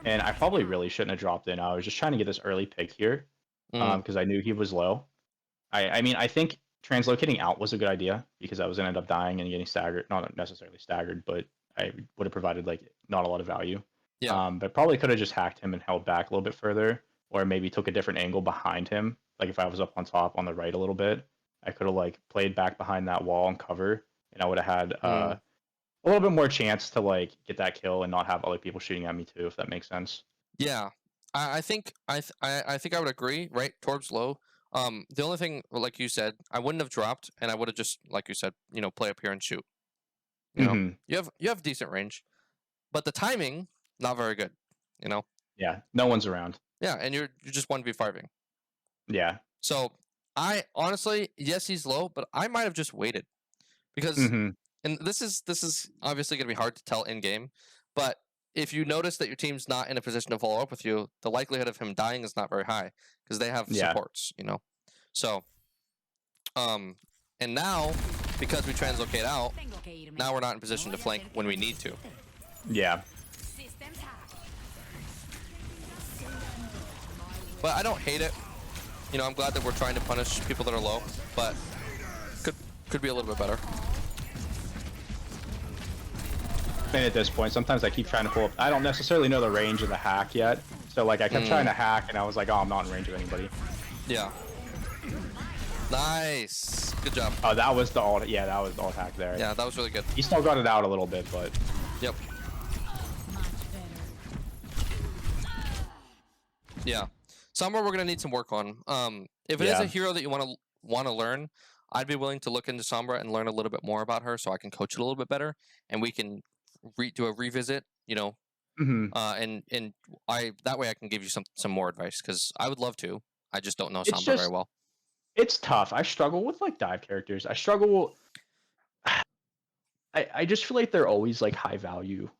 And I probably really shouldn't have dropped in. I was just trying to get this early pick here because I knew he was low. I mean, I think translocating out was a good idea because I was going to end up dying and getting staggered. Not necessarily staggered, but I would have provided like not a lot of value. Yeah. But probably could have just hacked him and held back a little bit further, or maybe took a different angle behind him. Like if I was up on top on the right a little bit, I could have like played back behind that wall and cover, and I would have had a little bit more chance to like get that kill and not have other people shooting at me too, if that makes sense. Yeah, I think I would agree. Right, Torb's low. The only thing, like you said, I wouldn't have dropped, and I would have just, like you said, you know, play up here and shoot. You know, you have decent range, but the timing not very good. You know. Yeah, no one's around. Yeah, and you're just 1v5ing. Yeah. So I honestly, yes, he's low, but I might have just waited because, and this is obviously going to be hard to tell in game, but if you notice that your team's not in a position to follow up with you, the likelihood of him dying is not very high because they have supports, you know. So, and now because we translocate out, now we're not in position to flank when we need to. Yeah. But I don't hate it. You know, I'm glad that we're trying to punish people that are low, but could be a little bit better. And at this point, sometimes I keep trying to pull up. I don't necessarily know the range of the hack yet. So like I kept trying to hack and I was like, oh, I'm not in range of anybody. Yeah. Nice. Good job. Oh, that was the alt. Yeah, that was the alt hack there. Yeah, that was really good. He still got it out a little bit, but. Yep. Yeah. Sombra we're gonna need some work on. If it is a hero that you want to learn, I'd be willing to look into Sombra and learn a little bit more about her, so I can coach it a little bit better, and we can do a revisit. You know, and that way I can give you some more advice, because I would love to. I just don't know Sombra very well. It's tough. I struggle with like dive characters. I struggle. I just feel like they're always like high value,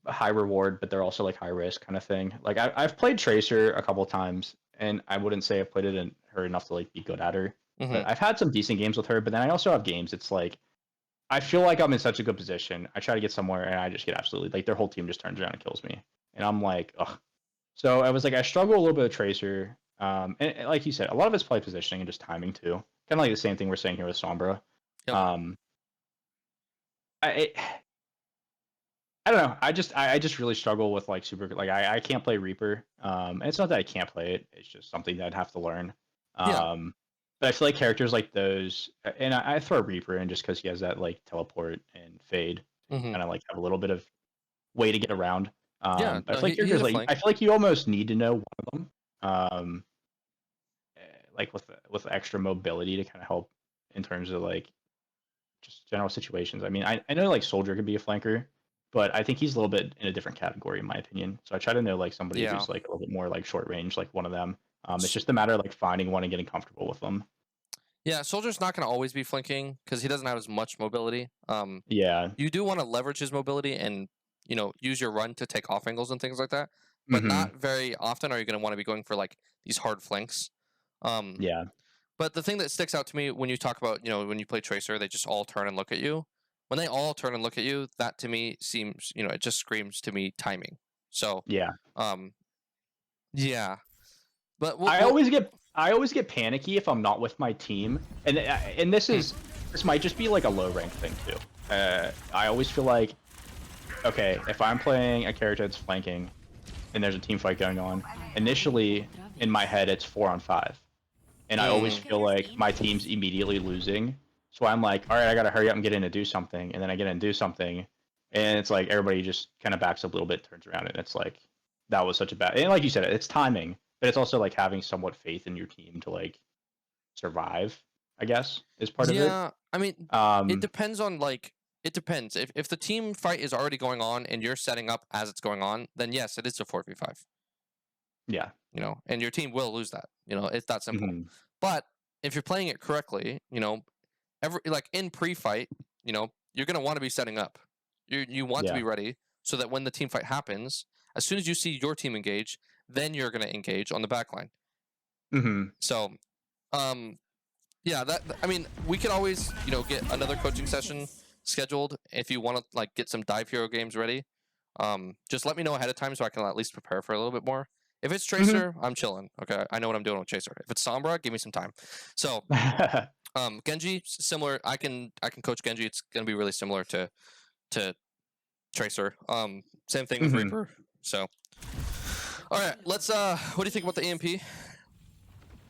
high reward, but they're also like high risk kind of thing. Like I've played Tracer a couple times, and I wouldn't say I've played it in her enough to like be good at her. But I've had some decent games with her, but then I also have games. It's like I feel like I'm in such a good position. I try to get somewhere, and I just get absolutely like their whole team just turns around and kills me, and I'm like, ugh. So I was like, I struggle a little bit with Tracer. And like you said, a lot of it's play positioning and just timing too. Kind of like the same thing we're saying here with Sombra. Yep. I don't know. I just really struggle with like super like I can't play Reaper. And it's not that I can't play it. It's just something that I'd have to learn. But I feel like characters like those, and I throw Reaper in just because he has that like teleport and fade, kind of like have a little bit of way to get around. But I feel like characters like I feel like you almost need to know one of them. Like with extra mobility to kind of help in terms of like just general situations. I mean, I know like Soldier could be a flanker, but I think he's a little bit in a different category in my opinion. So I try to know like somebody who's like a little bit more like short range, like one of them. It's just a matter of like finding one and getting comfortable with them. Yeah, Soldier's not going to always be flanking because he doesn't have as much mobility. You do want to leverage his mobility and, you know, use your run to take off angles and things like that. But not very often are you going to want to be going for like these hard flanks. But the thing that sticks out to me when you talk about, you know, when you play Tracer, they just all turn and look at you. When they all turn and look at you, that to me seems, you know, it just screams to me timing. So But I always get panicky if I'm not with my team, and this might just be like a low rank thing too. I always feel like, okay, if I'm playing a character that's flanking, and there's a team fight going on, initially in my head it's 4-on-5, and I always feel like my team's immediately losing. So I'm like, all right, I gotta hurry up and get in to do something, and then I get in and do something, and it's like everybody just kind of backs up a little bit, turns around, and it's like that was such a bad. And like you said, it's timing. But it's also like having somewhat faith in your team to like survive, I guess, is part of it. Yeah, I mean, it depends on like it depends. If the team fight is already going on and you're setting up as it's going on, then yes, it is a 4v5. Yeah. You know, and your team will lose that. You know, it's that simple. But if you're playing it correctly, you know, like in pre-fight, you know, you're gonna want to be setting up. You want to be ready so that when the team fight happens, as soon as you see your team engage, then you're going to engage on the backline. So, yeah, I mean, we could always, you know, get another coaching session scheduled if you want to like get some dive hero games ready. Just let me know ahead of time so I can at least prepare for a little bit more. If it's Tracer, I'm chilling. Okay, I know what I'm doing with Tracer. If it's Sombra, give me some time. So, Genji, similar. I can coach Genji. It's going to be really similar to Tracer. Same thing with Reaper. So. All right, let's. What do you think about the EMP?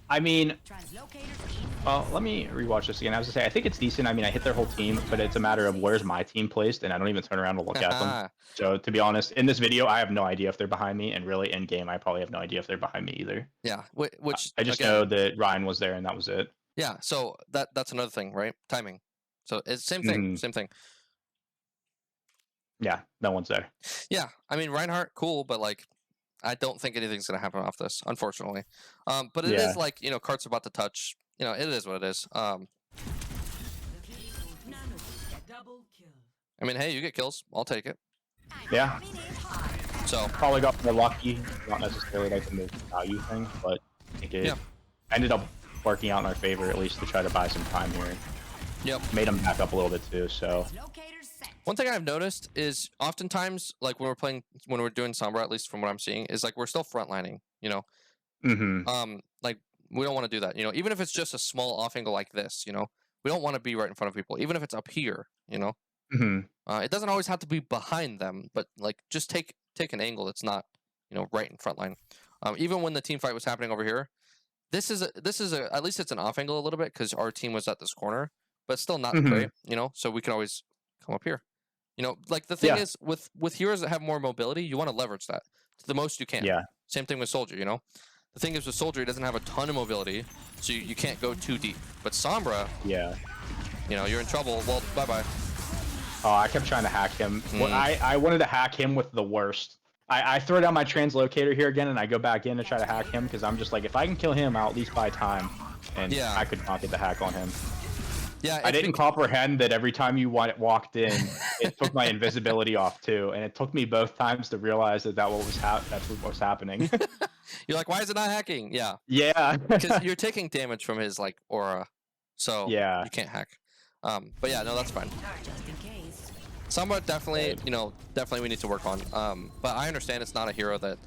I mean, well, let me rewatch this again. I was gonna say, I think it's decent. I mean, I hit their whole team, but it's a matter of where's my team placed, and I don't even turn around to look at them. So, to be honest, in this video, I have no idea if they're behind me, and really, in game, I probably have no idea if they're behind me either. Yeah, which I just know that Ryan was there, and that was it. Yeah, so that's another thing, right? Timing. So it's same thing, same thing. Yeah, no one's there. Yeah, I mean Reinhardt, cool, but like. I don't think anything's going to happen off this, unfortunately. But it is like, you know, cart's about to touch. You know, it is what it is. I mean, hey, you get kills. I'll take it. Yeah. So probably got more lucky, not necessarily like the most value thing, but I think it ended up working out in our favor, at least to try to buy some time here. Yep. made them back up a little bit too. So One thing I've noticed is oftentimes, like when we're doing Sombra, at least from what I'm seeing, is like we're still frontlining. hmm Like we don't want to do that. Even if it's just a small off angle like this. We don't want to be right in front of people, even if it's up here. hmm It doesn't always have to be behind them, but like just take an angle that's not right in front line. Even when the team fight was happening over here, this is at least it's an off angle a little bit because our team was at this corner, but still not hmm great. So we can always come up here. Like the thing Yeah. is with heroes that have more mobility, you want to leverage that to the most you can. Yeah. Same thing with Soldier. The thing is with Soldier, he doesn't have a ton of mobility, so you can't go too deep. But Sombra, Yeah. you're in trouble. Well, bye bye. Oh, I kept trying to hack him. I wanted to hack him with the worst. I throw down my translocator here again, and I go back in to try to hack him because I'm just like, if I can kill him, I'll at least buy time. And Yeah. I could not get the hack on him. Yeah, I didn't comprehend that every time you walked in, it took my invisibility off too, and it took me both times to realize that's what was happening. You're like, why is it not hacking? Yeah, Yeah. because you're taking damage from his like aura, so Yeah. you can't hack. But yeah, no, that's fine. Somewhat definitely, definitely we need to work on. But I understand it's not a hero that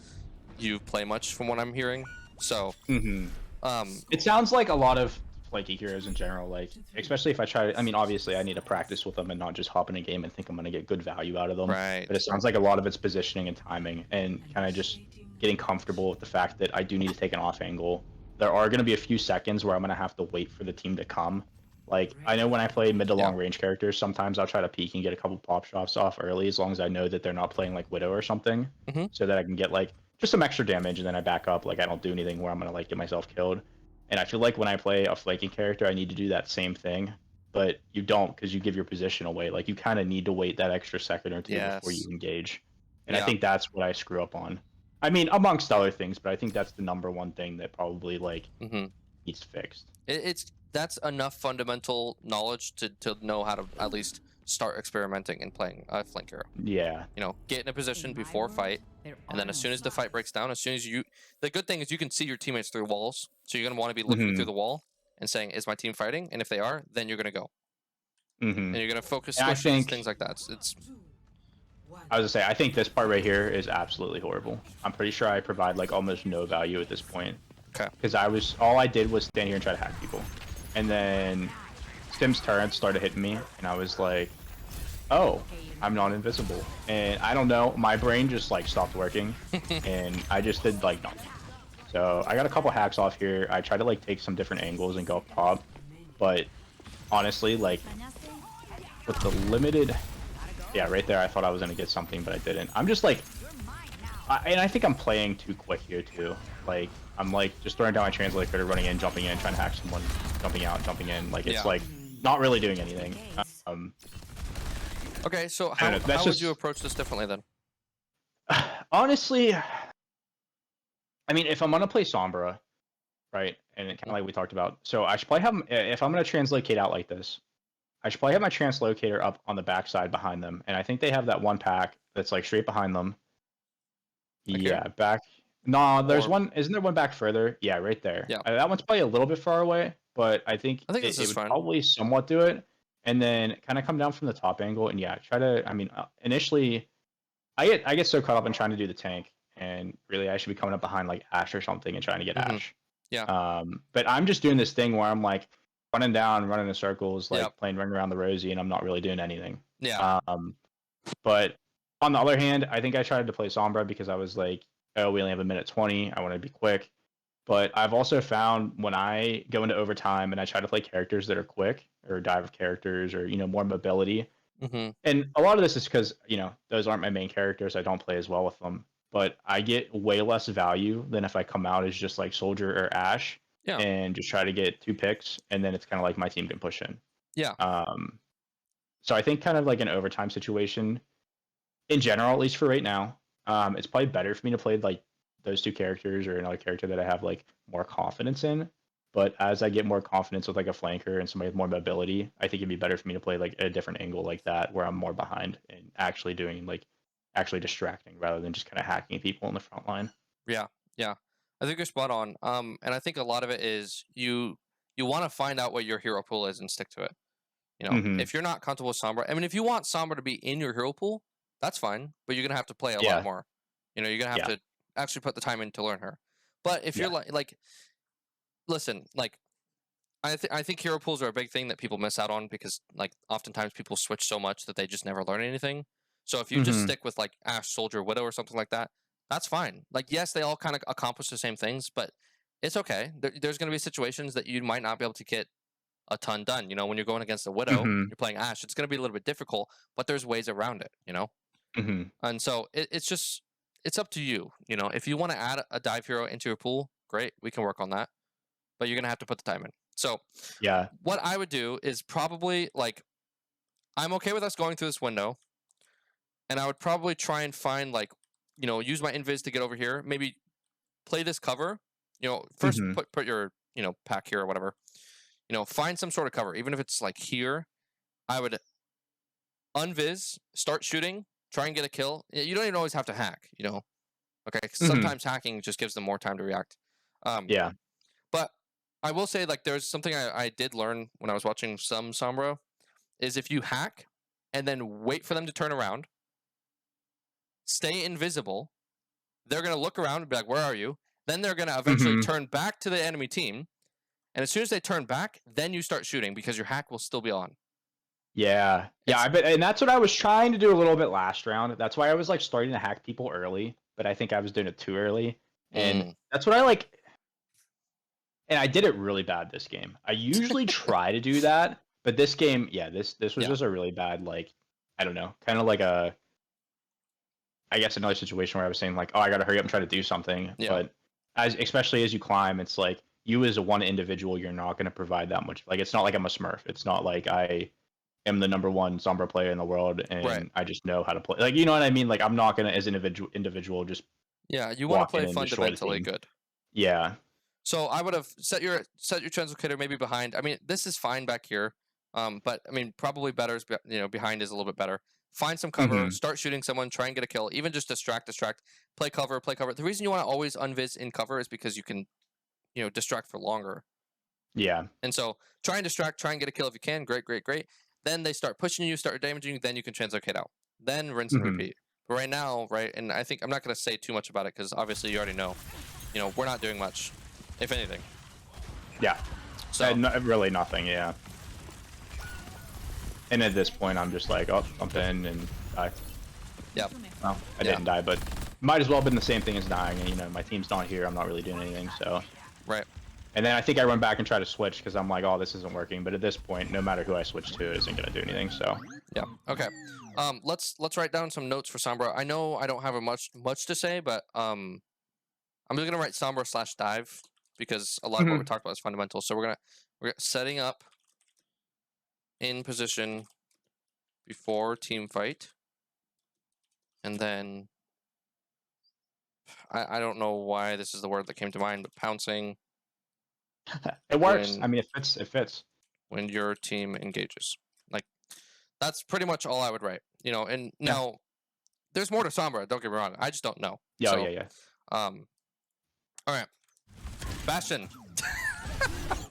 you play much from what I'm hearing. So, It sounds like a lot of flaky heroes in general, like especially if I try to. I mean, obviously, I need to practice with them and not just hop in a game and think I'm gonna get good value out of them. right. But it sounds like a lot of it's positioning and timing, and kind of just getting comfortable with the fact that I do need to take an off angle. There are gonna be a few seconds where I'm gonna have to wait for the team to come. Like I know when I play mid to long range characters, sometimes I'll try to peek and get a couple pop shots off early, as long as I know that they're not playing like Widow or something, so that I can get like just some extra damage, and then I back up. Like I don't do anything where I'm gonna like get myself killed. And I feel like when I play a flanking character, I need to do that same thing, but you don't because you give your position away. Like you kind of need to wait that extra second or two before you engage. And I think that's what I screw up on. I mean, amongst other things, but I think that's the number one thing that probably like needs fixed. That's enough fundamental knowledge to know how to at least start experimenting and playing a flank hero. Yeah. Get in a position before fight, and then as soon as the fight breaks down, the good thing is you can see your teammates through walls, so you're gonna want to be looking through the wall and saying, "Is my team fighting?" And if they are, then you're gonna go. And you're gonna focus squishes, things like that. I was gonna say, I think this part right here is absolutely horrible. I'm pretty sure I provide like almost no value at this point. Okay. Because all I did was stand here and try to hack people, and then Stim's turret started hitting me, and I was like, "Oh, I'm not invisible." And I don't know, my brain just like stopped working, and I just did like nothing. So I got a couple hacks off here. I tried to like take some different angles and go up top, but honestly, like with the limited, yeah, right there, I thought I was gonna get something, but I didn't. I'm just like, and I think I'm playing too quick here too. Like I'm like just throwing down my translator, running in, jumping in, trying to hack someone, jumping out, jumping in. Like it's like not really doing anything. Okay, so how would you approach this differently then? Honestly, I mean, if I'm gonna play Sombra, right, and kind of like we talked about, so I should probably have if I'm gonna translocate out like this, I should probably have my translocator up on the backside behind them, and I think they have that one pack that's like straight behind them. Yeah, back. No, there's one. Isn't there one back further? Yeah, right there. Yeah. That one's probably a little bit far away, but I think this is would fine. probably somewhat do it. And then kind of come down from the top angle, and yeah, try to. I mean, initially, I get so caught up in trying to do the tank, and really I should be coming up behind like Ash or something and trying to get Ash. Yeah. But I'm just doing this thing where I'm like running down, running in circles, like playing Ring Around the Rosie, and I'm not really doing anything. Yeah. But on the other hand, I think I tried to play Sombra because I was like, oh, we only have a minute 20. I want to be quick. But I've also found when I go into overtime and I try to play characters that are quick or dive characters or, more mobility. And a lot of this is because, those aren't my main characters. I don't play as well with them. But I get way less value than if I come out as just like Soldier or Ash and just try to get 2 picks. And then it's kind of like my team can push in. Yeah. So I think kind of like an overtime situation in general, at least for right now, it's probably better for me to play like those 2 characters or another character that I have like more confidence in. But as I get more confidence with like a flanker and somebody with more mobility, I think it'd be better for me to play like a different angle like that where I'm more behind and actually doing like actually distracting rather than just kind of hacking people in the front line. Yeah. I think you're spot on. And I think a lot of it is you want to find out what your hero pool is and stick to it. Mhm. If you're not comfortable with Sombra, I mean, if you want Sombra to be in your hero pool, that's fine, but you're gonna have to play a lot Yeah. more. You're gonna have Yeah. to actually put the time in to learn her. But if you're Yeah. like, listen, like I think hero pools are a big thing that people miss out on because like oftentimes people switch so much that they just never learn anything. So if you just Mhm. stick with like Ash, Soldier, Widow, or something like that, that's fine. Like yes, they all kind of accomplish the same things, but it's okay. There's going to be situations that you might not be able to get a ton done. When you're going against a Widow, Mhm. you're playing Ash. It's going to be a little bit difficult, but there's ways around it. Mhm. And so it's up to you. If you want to add a dive hero into your pool, great, we can work on that. But you're gonna have to put the time in. So Yeah. what I would do is probably like I'm okay with us going through this window, and I would probably try and find like use my invis to get over here. Maybe play this cover. First Mhm. put your pack here or whatever. Find some sort of cover, even if it's like here. I would unvis, start shooting, try and get a kill. You don't even always have to hack. Okay. 'Cause Mhm. sometimes hacking just gives them more time to react. Um, Yeah. but I will say like there's something I did learn when I was watching some Sombra is if you hack and then wait for them to turn around, stay invisible, they're going to look around and be like, "Where are you?" Then they're going to eventually Mhm. turn back to the enemy team, and as soon as they turn back, then you start shooting because your hack will still be on. Yeah. Yeah, It's I bet, and that's what I was trying to do a little bit last round. That's why I was like starting to hack people early, but I think I was doing it too early. And mm, that's what I like, and I did it really bad this game. I usually try to do that, but this game, yeah, this was yeah, just a really bad, like, I don't know, kind of like a, I guess another situation where I was saying like, oh, I got to hurry up and try to do something, yeah, but especially as you climb, it's like you as a one individual, you're not going to provide that much. Like it's not like I'm a Smurf. It's not like I am the number one Sombra player in the world right, and I just know how to play. Like you know what I mean? Like I'm not gonna as an individual just yeah. You want to walk play in and destroy the fundamentally team. good. Yeah. So I would have set your translocator maybe behind. I mean, this is fine back here, but I mean, probably better is behind is a little bit better. Find some cover, Mm-hmm. start shooting someone, try and get a kill. Even just distract, play cover, play cover. The reason you want to always unvis in cover is because you can distract for longer. Yeah. And so try and distract, try and get a kill if you can. Great, great, great. Then they start pushing you, start damaging you. Then you can translocate out. Then rinse and Mm-hmm. repeat. But right now, right, and I think I'm not going to say too much about it because obviously you already know. We're not doing much, if anything. Yeah. So Really nothing. Yeah. And at this point, I'm just like, oh, jump in and die. yeah, Well, I yeah, didn't die, but might as well have been the same thing as dying. And my team's not here. I'm not really doing anything. So. right. And then I think I run back and try to switch because I'm like, oh, this isn't working. But at this point, no matter who I switch to, it isn't going to do anything. So. Yeah. Okay. Let's write down some notes for Sombra. I know I don't have a much to say, but I'm just gonna write Sombra slash dive because a lot of what we Mm-hmm. talked about is fundamental. So we're setting up in position before team fight, and then I don't know why this is the word that came to mind, but pouncing It works. I when mean, it fits. It fits. when your team engages. Like that's pretty much all I would write. And Yeah. now there's more to Sombra. Don't get me wrong. I just don't know. Yeah. So Yeah. Yeah. um, all right, Bastion.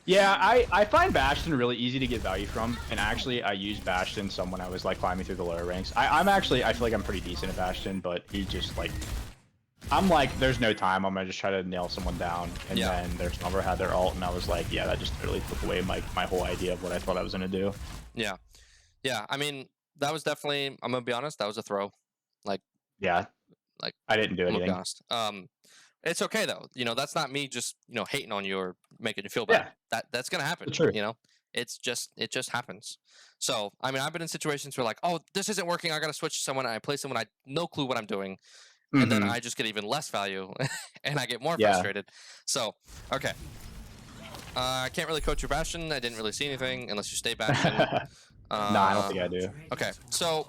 Yeah. I find Bastion really easy to get value from, and actually, I used Bastion some when I was like climbing through the lower ranks. I'm actually I feel like I'm pretty decent at Bastion, but he just like I'm like, there's no time. I'm gonna just try to nail someone down, and Yeah. then their number had their ult, and I was like, yeah, that just totally took away my whole idea of what I thought I was gonna do. Yeah. Yeah. I mean, that was definitely. I'm gonna be honest. That was a throw. Like, Yeah, like I didn't do I'm gonna be anything. honest. It's okay though. That's not me just hating on you or making you feel bad. Yeah, That's gonna happen. the truth. It just happens. So I mean, I've been in situations where like, oh, this isn't working. I gotta switch to someone. I play someone. I no clue what I'm doing, and then Mm-hmm. I just get even less value, and I get more Yeah. frustrated. So okay, I can't really coach your Bastion. I didn't really see anything unless you stay Bastion. No, I don't Uh, think I do. okay, so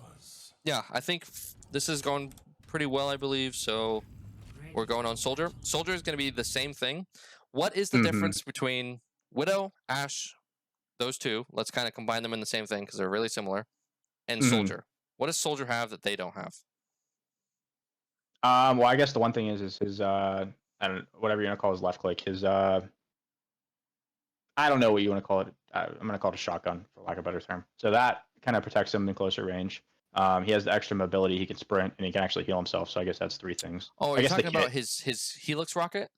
yeah, I think this is going pretty well, I believe. So we're going on Soldier. Soldier is going to be the same thing. What is the Mm-hmm. difference between Widow, Ash, those two? Let's kind of combine them in the same thing because they're really similar. And Mm-hmm. Soldier. What does Soldier have that they don't have? Well, I guess the one thing is his I don't whatever you want to call his left click. His I don't know what you want to call it. I'm going to call it a shotgun for lack of a better term. So that kind of protects him in closer range. He has the extra mobility. He can sprint and he can actually heal himself. So I guess that's 3 things. Oh, I you're guess the talking about kit. his Helix rocket?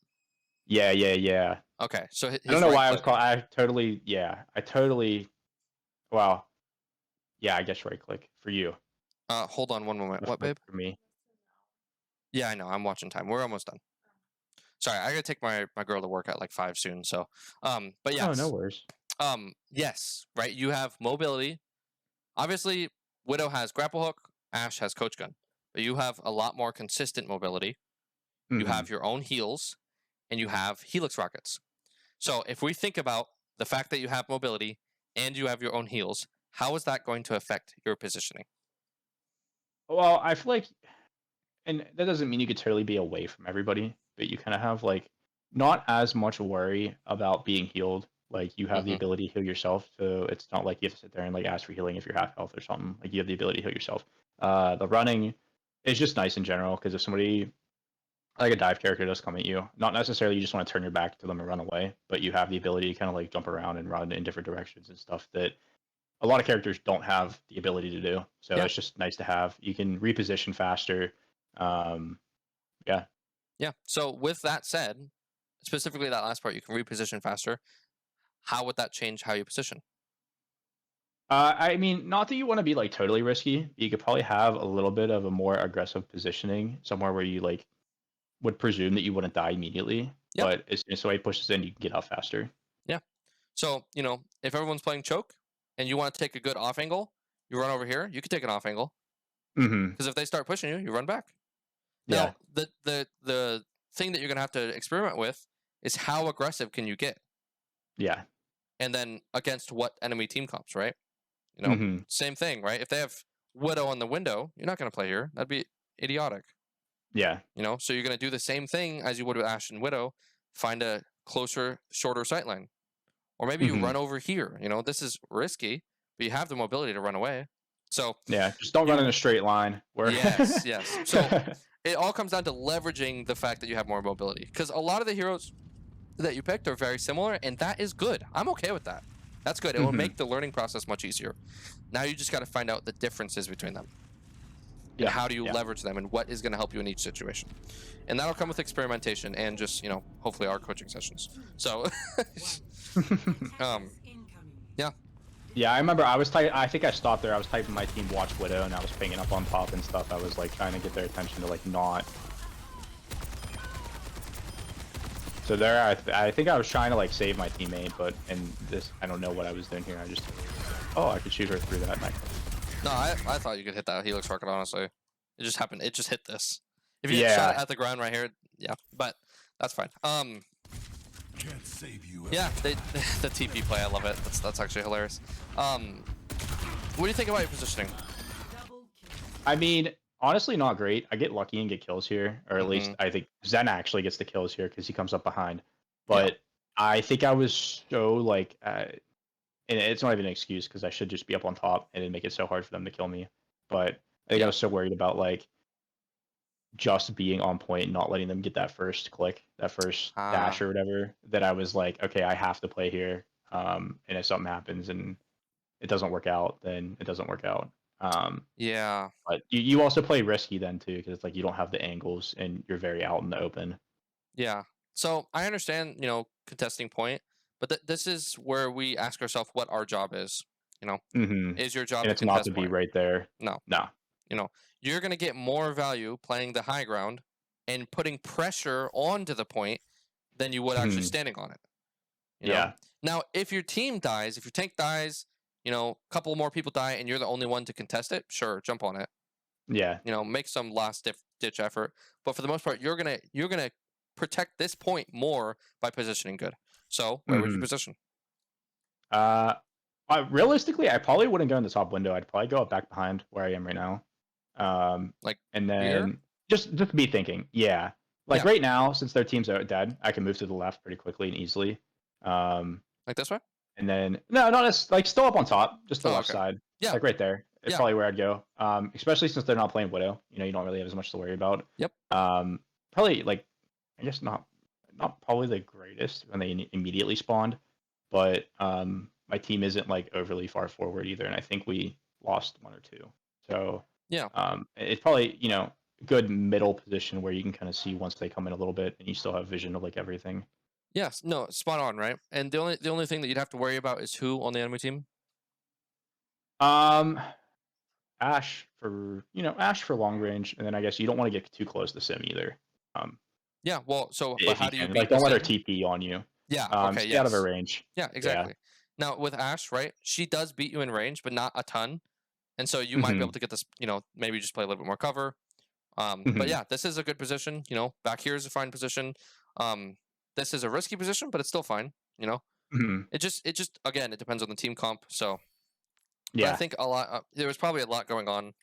Yeah. Okay, so I don't his know right why I was click. called. I totally. Well, yeah, I guess right click for you. Hold on one moment. Left What, click babe? for me. Yeah, I know. I'm watching time. We're almost done. Sorry, I gotta take my girl to work at like 5 soon. So, but Oh, no yes, worries. yes, right. You have mobility. Obviously, Widow has grapple hook. Ash has coach gun. But you have a lot more consistent mobility. You Mm-hmm. have your own heals, and you have helix rockets. So if we think about the fact that you have mobility and you have your own heals, how is that going to affect your positioning? Well, I feel like, and that doesn't mean you could totally be away from everybody, but you kind of have like not as much worry about being healed. Like you have the Hmm. ability to heal yourself, so it's not like you have to sit there and like ask for healing if you're half health or something. Like you have the ability to heal yourself. The running is just nice in general because if somebody like a dive character does come at you, not necessarily you just want to turn your back to them and run away, but you have the ability to kind of like jump around and run in different directions and stuff that a lot of characters don't have the ability to do. So Yeah, it's just nice to have. You can reposition faster. Um, yeah. yeah. So with that said, specifically that last part, you can reposition faster. How would that change how you position? I mean, not that you want to be like totally risky. You could probably have a little bit of a more aggressive positioning somewhere where you like would presume that you wouldn't die immediately, Yep. but as soon as somebody pushes in, you can get out faster. Yeah. So, if everyone's playing choke and you want to take a good off angle, you run over here, you can take an off angle. Mm-hmm. Because if they start pushing you, you run back. Yeah. Now, the thing that you're gonna have to experiment with is how aggressive can you get? Yeah. And then against what enemy team comps, right? Mm-hmm. Same thing, right? If they have Widow on the window, you're not gonna play here. That'd be idiotic. Yeah. So you're gonna do the same thing as you would with Ash and Widow, find a closer, shorter sightline. Or maybe you Mm-hmm. run over here. This is risky, but you have the mobility to run away. So Yeah. Just don't run in you a straight line. Where. yes. So it all comes down to leveraging the fact that you have more mobility. Because a lot of the heroes that you picked are very similar, and that is good. I'm okay with that. That's good. It will Mm-hmm. make the learning process much easier. Now you just got to find out the differences between them and Yeah. how do you Yeah. leverage them and what is going to help you in each situation. And that'll come with experimentation and just, hopefully our coaching sessions. So, um, yeah. Yeah, I remember I was I think I stopped there. I was typing my team watch Widow and I was pinging up on top and stuff. I was like trying to get their attention to like not. So there, I think I was trying to like save my teammate, but in this, I don't know what I was doing here. I just, oh, I could shoot her through that. No, I thought you could hit that Helix rocket, honestly. It just happened. It just hit this. If you had shot Yeah. at the ground right here, yeah, but that's fine. Can't save you. Yeah, the TP play, I love it. That's actually hilarious. What do you think about your positioning? I mean, honestly, not great. I get lucky and get kills here, or at Mm-hmm. least I think Zen actually gets the kills here because he comes up behind. Yeah, But I think I was so like, and it's not even an excuse because I should just be up on top and it'd make it so hard for them to kill me. But I think I yeah. was so worried about like just being on point and not letting them get that first click, that first dash Ah, or whatever, that I was like, okay, I have to play here. And if something happens and it doesn't work out, then it doesn't work out. yeah, But you also play risky then too, because it's like you don't have the angles and you're very out in the open. yeah. So I understand, contesting point, but this is where we ask ourselves what our job is. You know, Mm-hmm. is your job And to it's not to contest be point? right there. No. No. You know, you're going to get more value playing the high ground and putting pressure onto the point than you would actually Hmm. standing on it. You know, Yeah. now if your team dies, if your tank dies, a couple more people die, and you're the only one to contest it, sure, jump on it. Yeah. Make some last ditch effort. But for the most part, you're gonna protect this point more by positioning good. So where would you Hmm. position? Uh, Realistically, I probably wouldn't go in the top window. I'd probably go up back behind where I am right now. Like And here? then just be thinking, yeah. Like Yeah, right now, since their teams are dead, I can move to the left pretty quickly and easily. Um, like this way. and then no, not as like still up on top, just the Oh, left okay. side, Yeah, like right there. It's yeah, probably where I'd go. Especially since they're not playing Widow. You don't really have as much to worry about. yep. Probably like, I guess not probably the greatest when they immediately spawned, but my team isn't like overly far forward either, and I think we lost 1 or 2. So Yeah. it's probably good middle position where you can kind of see once they come in a little bit, and you still have vision of like everything. Yes. No. Spot on. Right. And the only thing that you'd have to worry about is who on the enemy team. Ash for Ash for long range, and then I guess you don't want to get too close to Sim either. Yeah. Well. So, but If how you do you can, beat like, the don't let her Sim? TP on you. Yeah. Okay. Stay out of her Yes. range. Yeah. Exactly. Now with Ash, right? She does beat you in range, but not a ton, and so you might be able to get this. Maybe just play a little bit more cover. But yeah, this is a good position. Back here is a fine position. This is a risky position, but it's still fine. It just again, it depends on the team comp. So, but I Yeah. think a lot. There was probably a lot going on.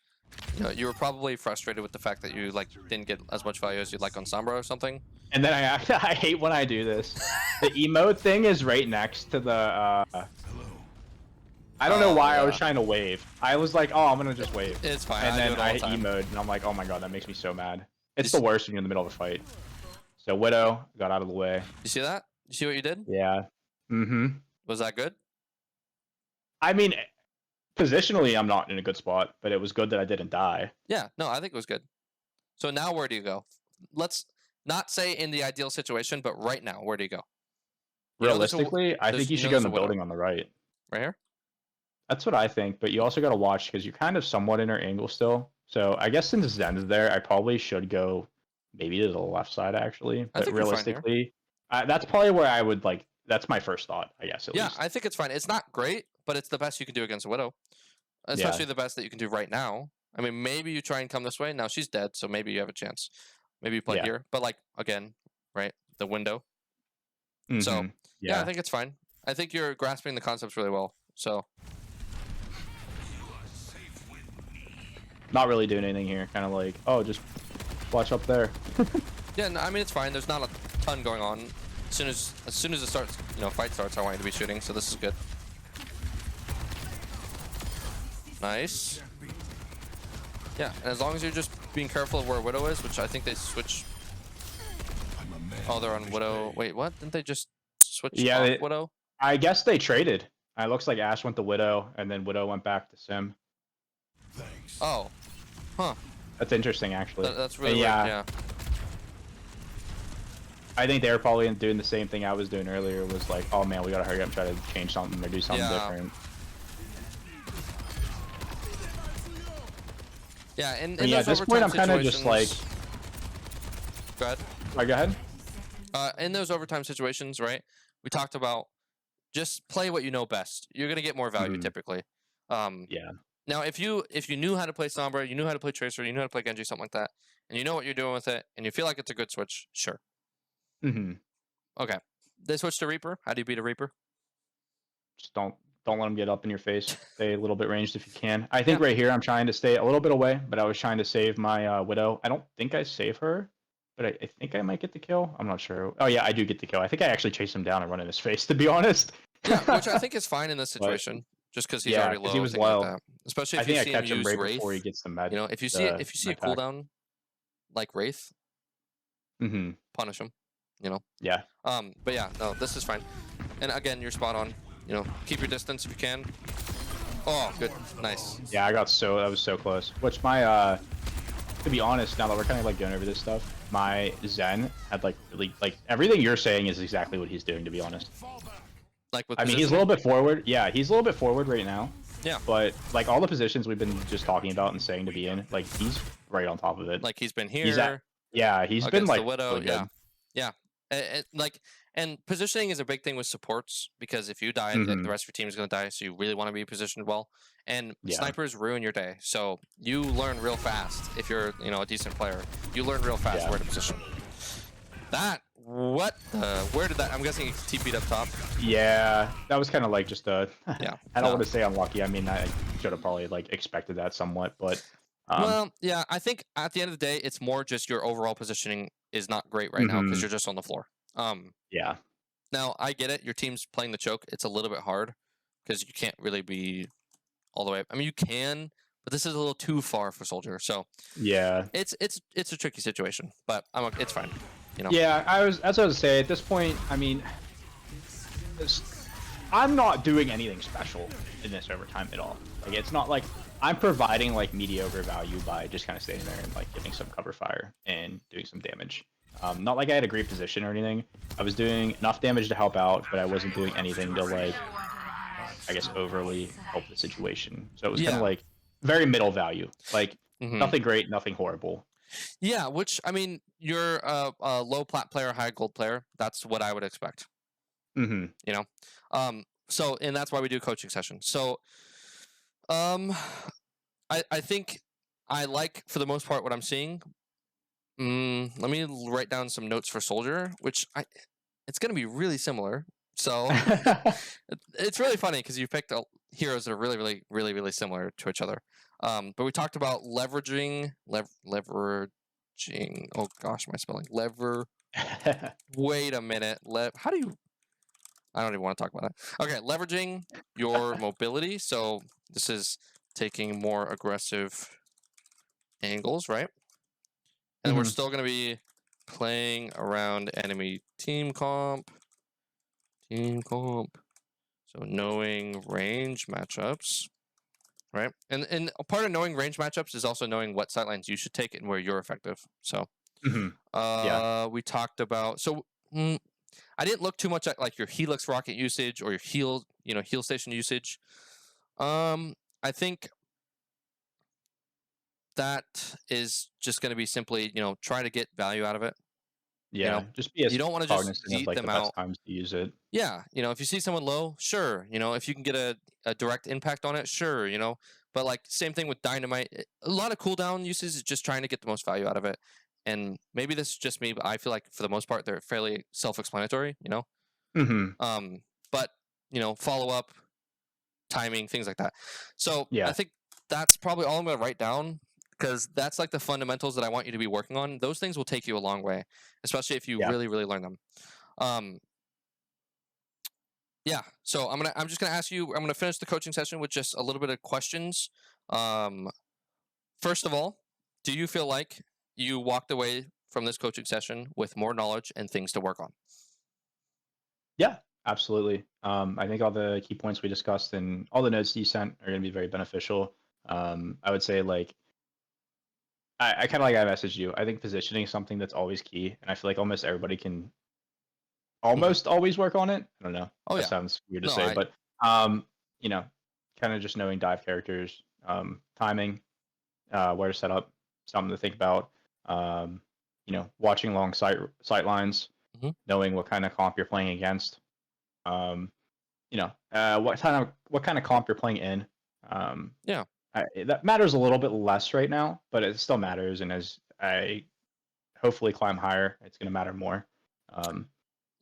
You were probably frustrated with the fact that you didn't get as much value as you'd like on Sombra or something. And then I hate when I do this. The emote thing is right next to the. I don't know why I was trying to wave. I was like, oh, I'm gonna just wave. It's fine. And then I hit emote, and I'm like, oh my god, that makes me so mad. It's the worst when you're in the middle of a fight. So Widow got out of the way. You see that? You see what you did? Yeah. Was that good? I mean, positionally, I'm not in a good spot, but it was good that I didn't die. Yeah. No, I think it was good. So now where do you go? Let's not say in the ideal situation, but right now, where do you go? Realistically, I think you should go in the building on the right. Right here? That's what I think, but you also got to watch because you're kind of somewhat in her angle still. So I guess since Zen's there, I probably should go maybe to the left side actually. But realistically, that's probably where I would like. That's my first thought, I guess. At least. I think it's fine. It's not great, but it's the best you can do against a Widow, especially the best that you can do right now. I mean, maybe you try and come this way. Now she's dead, so maybe you have a chance. Maybe you play here, but like again, right? The window. So yeah, I think it's fine. I think you're grasping the concepts really well. So. Not really doing anything here. Kind of like, oh, just watch up there. Yeah, no, I mean it's fine. There's not a ton going on. As soon as it starts, fight starts, I want you to be shooting. So this is good. Nice. Yeah, and as long as you're just being careful of where Widow is, which I think they switch. Oh, they're on Widow. Wait, what? Didn't they just switch off Widow? I guess they traded. It looks like Ash went to Widow, and then Widow went back to Sim. Thanks. Oh. Huh. That's interesting, actually. That's really weird, yeah. I think they were probably doing the same thing I was doing earlier. Was like, oh man, we gotta hurry up and try to change something or do something different. Yeah, and at this point, I'm kind of just like. Go ahead. Go ahead. In those overtime situations, right? We talked about just play what you know best. You're gonna get more value typically. Yeah. Now, if you knew how to play Sombra, you knew how to play Tracer, you knew how to play Genji, something like that, and you know what you're doing with it, and you feel like it's a good switch, sure. Okay. They switched to Reaper. How do you beat a Reaper? Just don't let them get up in your face. Stay a little bit ranged if you can. I think right here I'm trying to stay a little bit away, but I was trying to save my Widow. I don't think I save her, but I think I might get the kill. I'm not sure. Oh yeah, I do get the kill. I think I actually chase him down and run in his face, to be honest. Yeah, which I think is fine in this situation. Just because he's already low, he was low. Like that. Especially if I think you I see catch him use right Wraith. before he gets the med. If you see a cooldown like Wraith, punish him. Yeah. But yeah, no, this is fine. And again, you're spot on. Keep your distance if you can. Oh, good, nice. Yeah, that was so close. Which my to be honest, now that we're kind of like going over this stuff, my Zen had like really like everything you're saying is exactly what he's doing. To be honest. Like with I mean, he's a little bit forward. Yeah, he's a little bit forward right now. Yeah. But like all the positions we've been just talking about and saying to be in, like he's right on top of it. Like he's been here. He's been like the Widow. Really good. Yeah. And positioning is a big thing with supports because if you die, the rest of your team is going to die. So you really want to be positioned well. And snipers ruin your day. So you learn real fast if you're a decent player. You learn real fast where to position. Where did that? I'm guessing he TP'd up top. Yeah, that was kind of like just a. Yeah. I don't want to say unlucky. I mean, I should have probably like expected that somewhat, but. Well, yeah, I think at the end of the day, it's more just your overall positioning is not great right now because you're just on the floor. Yeah. Now I get it. Your team's playing the choke. It's a little bit hard because you can't really be all the way. I mean, you can, but this is a little too far for Soldier. So yeah, it's a tricky situation, but it's fine. Yeah, that's what I was saying. At this point, I mean, I'm not doing anything special in this overtime at all. Like it's not like I'm providing like mediocre value by just kind of standing there and like giving some cover fire and doing some damage. Not like I had a great position or anything. I was doing enough damage to help out, but I wasn't doing anything to like, I guess, overly help the situation. So it was kind of like very middle value, like nothing great, nothing horrible. Yeah, which I mean, you're a low plat player, high gold player. That's what I would expect. Mm-hmm. You know, so and that's why we do coaching sessions. So, I think I like for the most part what I'm seeing. Let me write down some notes for Soldier, which it's going to be really similar. So it's really funny because you picked heroes that are really similar to each other. But we talked about leveraging. Oh gosh, my spelling. Wait a minute. How do you? I don't even want to talk about that. Okay, leveraging your mobility. So this is taking more aggressive angles, right? And we're still going to be playing around enemy team comp. So knowing range matchups, right? And a part of knowing range matchups is also knowing what sightlines you should take and where you're effective. So we talked about I didn't look too much at like your Helix rocket usage or your heal station usage. I think that is just going to be simply, try to get value out of it. Yeah, just be as you don't want to just cognizant of yeet like them the best out. times to use it. Yeah, if you see someone low, sure, if you can get a direct impact on it, sure, But like same thing with dynamite. A lot of cooldown uses is just trying to get the most value out of it. And maybe this is just me, but I feel like for the most part they're fairly self-explanatory, But follow up, timing, things like that. So I think that's probably all I'm going to write down because that's like the fundamentals that I want you to be working on. Those things will take you a long way, especially if you really learn them. Yeah, so I'm just gonna ask you. I'm gonna finish the coaching session with just a little bit of questions. First of all, do you feel like you walked away from this coaching session with more knowledge and things to work on? Yeah, absolutely. I think all the key points we discussed and all the notes you sent are going to be very beneficial. I would say like I kind of like I messaged you. I think positioning is something that's always key, and I feel like almost everybody can almost always work on it. I don't know. Oh That yeah. sounds weird to No, say, but you know, kind of just knowing dive characters, timing, where to set up, something to think about. Watching long sight lines, knowing what kind of comp you're playing against. What kind of comp you're playing in. Yeah. That matters a little bit less right now, but it still matters. And as I hopefully climb higher, it's going to matter more. I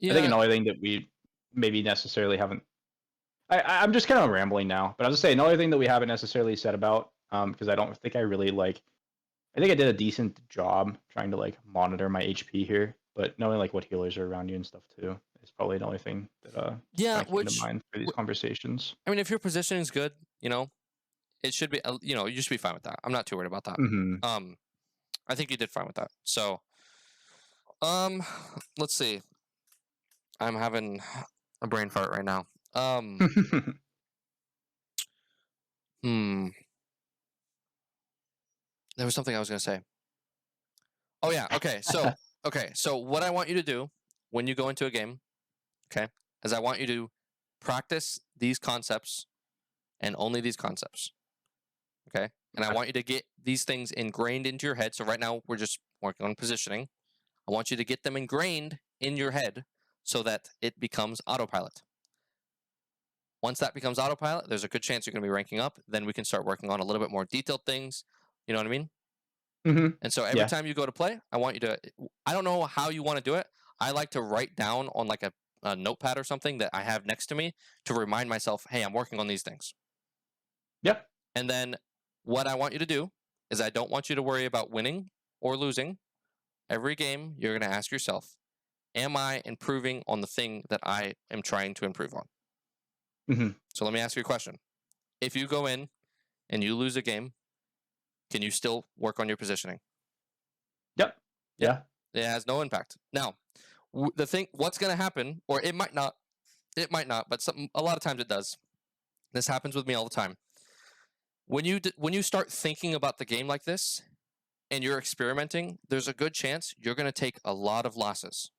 think another thing that we maybe necessarily haven't. I'm just kind of rambling now, but I'll just say another thing that we haven't necessarily said about, because I don't think I really like. I think I did a decent job trying to like monitor my HP here, but knowing like what healers are around you and stuff too is probably the only thing that came to mind for these conversations. I mean, if your positioning is good, it should be you should be fine with that. I'm not too worried about that. I think you did fine with that. So let's see. I'm having a brain fart right now. There was something I was going to say. Oh yeah, okay. So what I want you to do when you go into a game, okay, is I want you to practice these concepts and only these concepts. Okay? And I want you to get these things ingrained into your head. So right now we're just working on positioning. I want you to get them ingrained in your head so that it becomes autopilot. Once that becomes autopilot, there's a good chance you're going to be ranking up. Then we can start working on a little bit more detailed things. You know what I mean? And so every time you go to play, I want you to, I don't know how you want to do it. I like to write down on like a notepad or something that I have next to me to remind myself, hey, I'm working on these things. Yep. And then what I want you to do is I don't want you to worry about winning or losing. Every game, you're going to ask yourself, am I improving on the thing that I am trying to improve on? So let me ask you a question. If you go in and you lose a game, can you still work on your positioning? Yep. Yeah. It has no impact. Now, what's going to happen, or it might not It might not, but a lot of times it does. This happens with me all the time. When you start thinking about the game like this and you're experimenting, there's a good chance you're going to take a lot of losses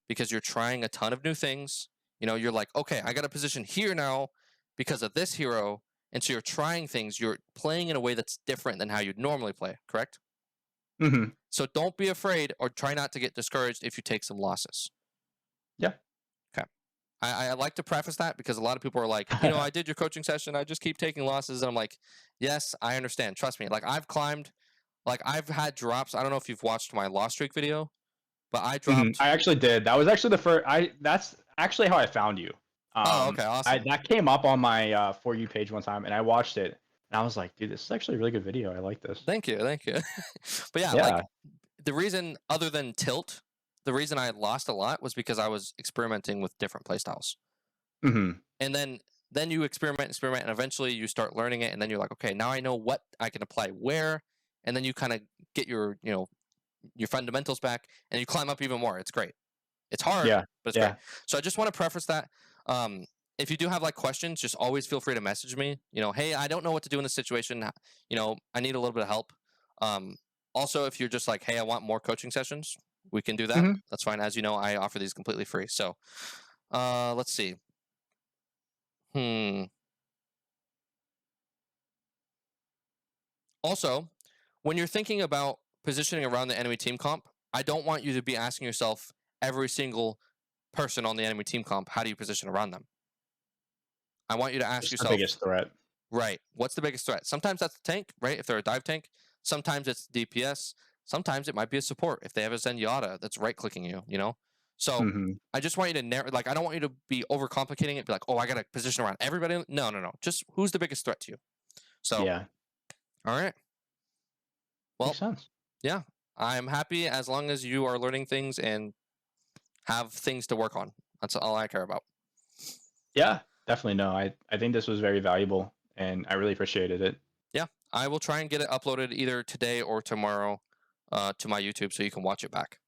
because you're trying a ton of new things. You're like, okay, I got a position here now because of this hero. And so you're trying things. You're playing in a way that's different than how you'd normally play, correct? So don't be afraid or try not to get discouraged if you take some losses. Yeah. Okay. I like to preface that because a lot of people are like, I did your coaching session. I just keep taking losses. And I'm like, yes, I understand. Trust me. Like I've climbed, like I've had drops. I don't know if you've watched my loss streak video, but I dropped. I actually did. That was actually the first. That's actually how I found you. Oh, okay, awesome. That came up on my For You page one time, and I watched it, and I was like, dude, this is actually a really good video. I like this. Thank you. But yeah, like the reason, other than tilt, the reason I lost a lot was because I was experimenting with different playstyles. And then you experiment, and eventually you start learning it, and then you're like, okay, now I know what I can apply where, and then you kind of get your your fundamentals back, and you climb up even more. It's great. It's hard, but it's great. So I just want to preface that. If you do have like questions, just always feel free to message me. Hey, I don't know what to do in this situation. I need a little bit of help. Also, if you're just like, hey, I want more coaching sessions, we can do that. That's fine. As you know, I offer these completely free. So let's see. Also, when you're thinking about positioning around the enemy team comp, I don't want you to be asking yourself every single person on the enemy team comp, how do you position around them? I want you to ask yourself, the biggest threat. Right. What's the biggest threat? Sometimes that's the tank, right? If they're a dive tank. Sometimes it's DPS. Sometimes it might be a support if they have a Zenyatta that's right-clicking you, So I just want you to narrow, I don't want you to be overcomplicating it. Be like, oh, I got to position around everybody. No. Just who's the biggest threat to you? So, yeah. All right. Well, makes sense. Yeah. I'm happy as long as you are learning things and have things to work on. That's all I care about. Yeah, definitely. No, I think this was very valuable, and I really appreciated it. Yeah, I will try and get it uploaded either today or tomorrow to my YouTube so you can watch it back.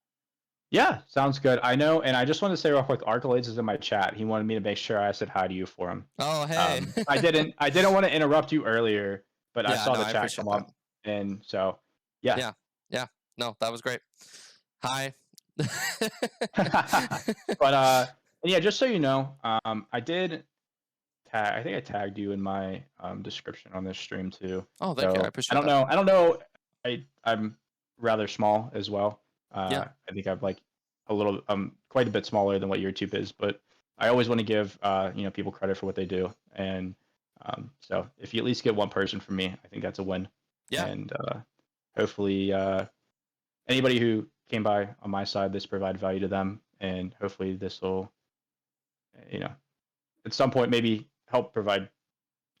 Yeah, sounds good. I know, and I just want to say real quick, Arcolades is in my chat. He wanted me to make sure I said hi to you for him. Oh, hey. I didn't want to interrupt you earlier, but I saw the chat come up, and so yeah. No, that was great. Hi. But yeah, just so you know, I did tag. I think I tagged you in my description on this stream too. Oh, thank you. I appreciate that. I don't know. I'm rather small as well. I think I'm like a little, quite a bit smaller than what YouTube is, but I always want to give people credit for what they do, and so if you at least get one person from me, I think that's a win. Yeah. And hopefully, anybody who came by on my side, this provided value to them, and hopefully this will, at some point maybe help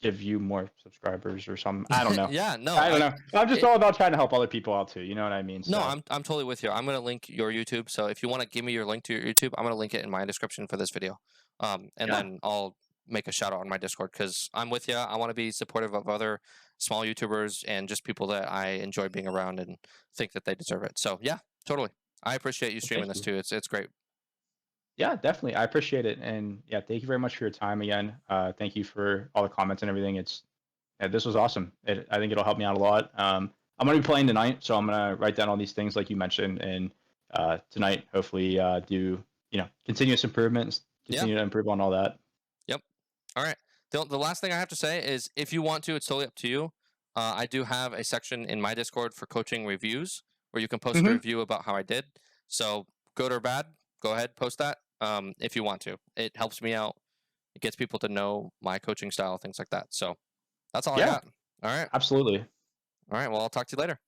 give you more subscribers or something. I don't know. Yeah, no. I don't know. I'm just all about trying to help other people out too. You know what I mean? So. No, I'm totally with you. I'm going to link your YouTube. So if you want to give me your link to your YouTube, I'm going to link it in my description for this video. Then I'll make a shout out on my Discord because I'm with you. I want to be supportive of other small YouTubers and just people that I enjoy being around and think that they deserve it. So yeah, totally. I appreciate you streaming this too. It's great. Yeah, definitely. I appreciate it. And yeah, thank you very much for your time again. Thank you for all the comments and everything. This was awesome. I think it'll help me out a lot. I'm going to be playing tonight, so I'm going to write down all these things like you mentioned. And tonight, hopefully do, continuous improvements, continue to improve on all that. Yep. All right. The last thing I have to say is if you want to, it's totally up to you. I do have a section in my Discord for coaching reviews where you can post a review about how I did. So good or bad, go ahead, post that if you want to. It helps me out. It gets people to know my coaching style, things like that. So that's all I got. All right. Absolutely. All right. Well, I'll talk to you later.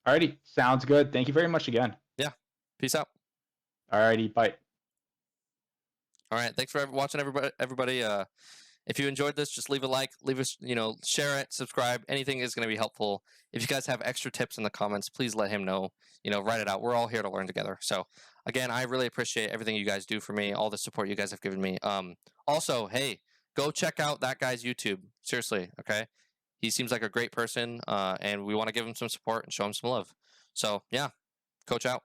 Alrighty. Sounds good. Thank you very much again. Yeah. Peace out. Alrighty. Bye. All right. Thanks for watching, everybody. If you enjoyed this, just leave a like, share it, subscribe. Anything is going to be helpful. If you guys have extra tips in the comments, please let him know. Write it out. We're all here to learn together. So again, I really appreciate everything you guys do for me, all the support you guys have given me. Also, hey, go check out that guy's YouTube. Seriously, okay? He seems like a great person, and we want to give him some support and show him some love. So yeah, coach out.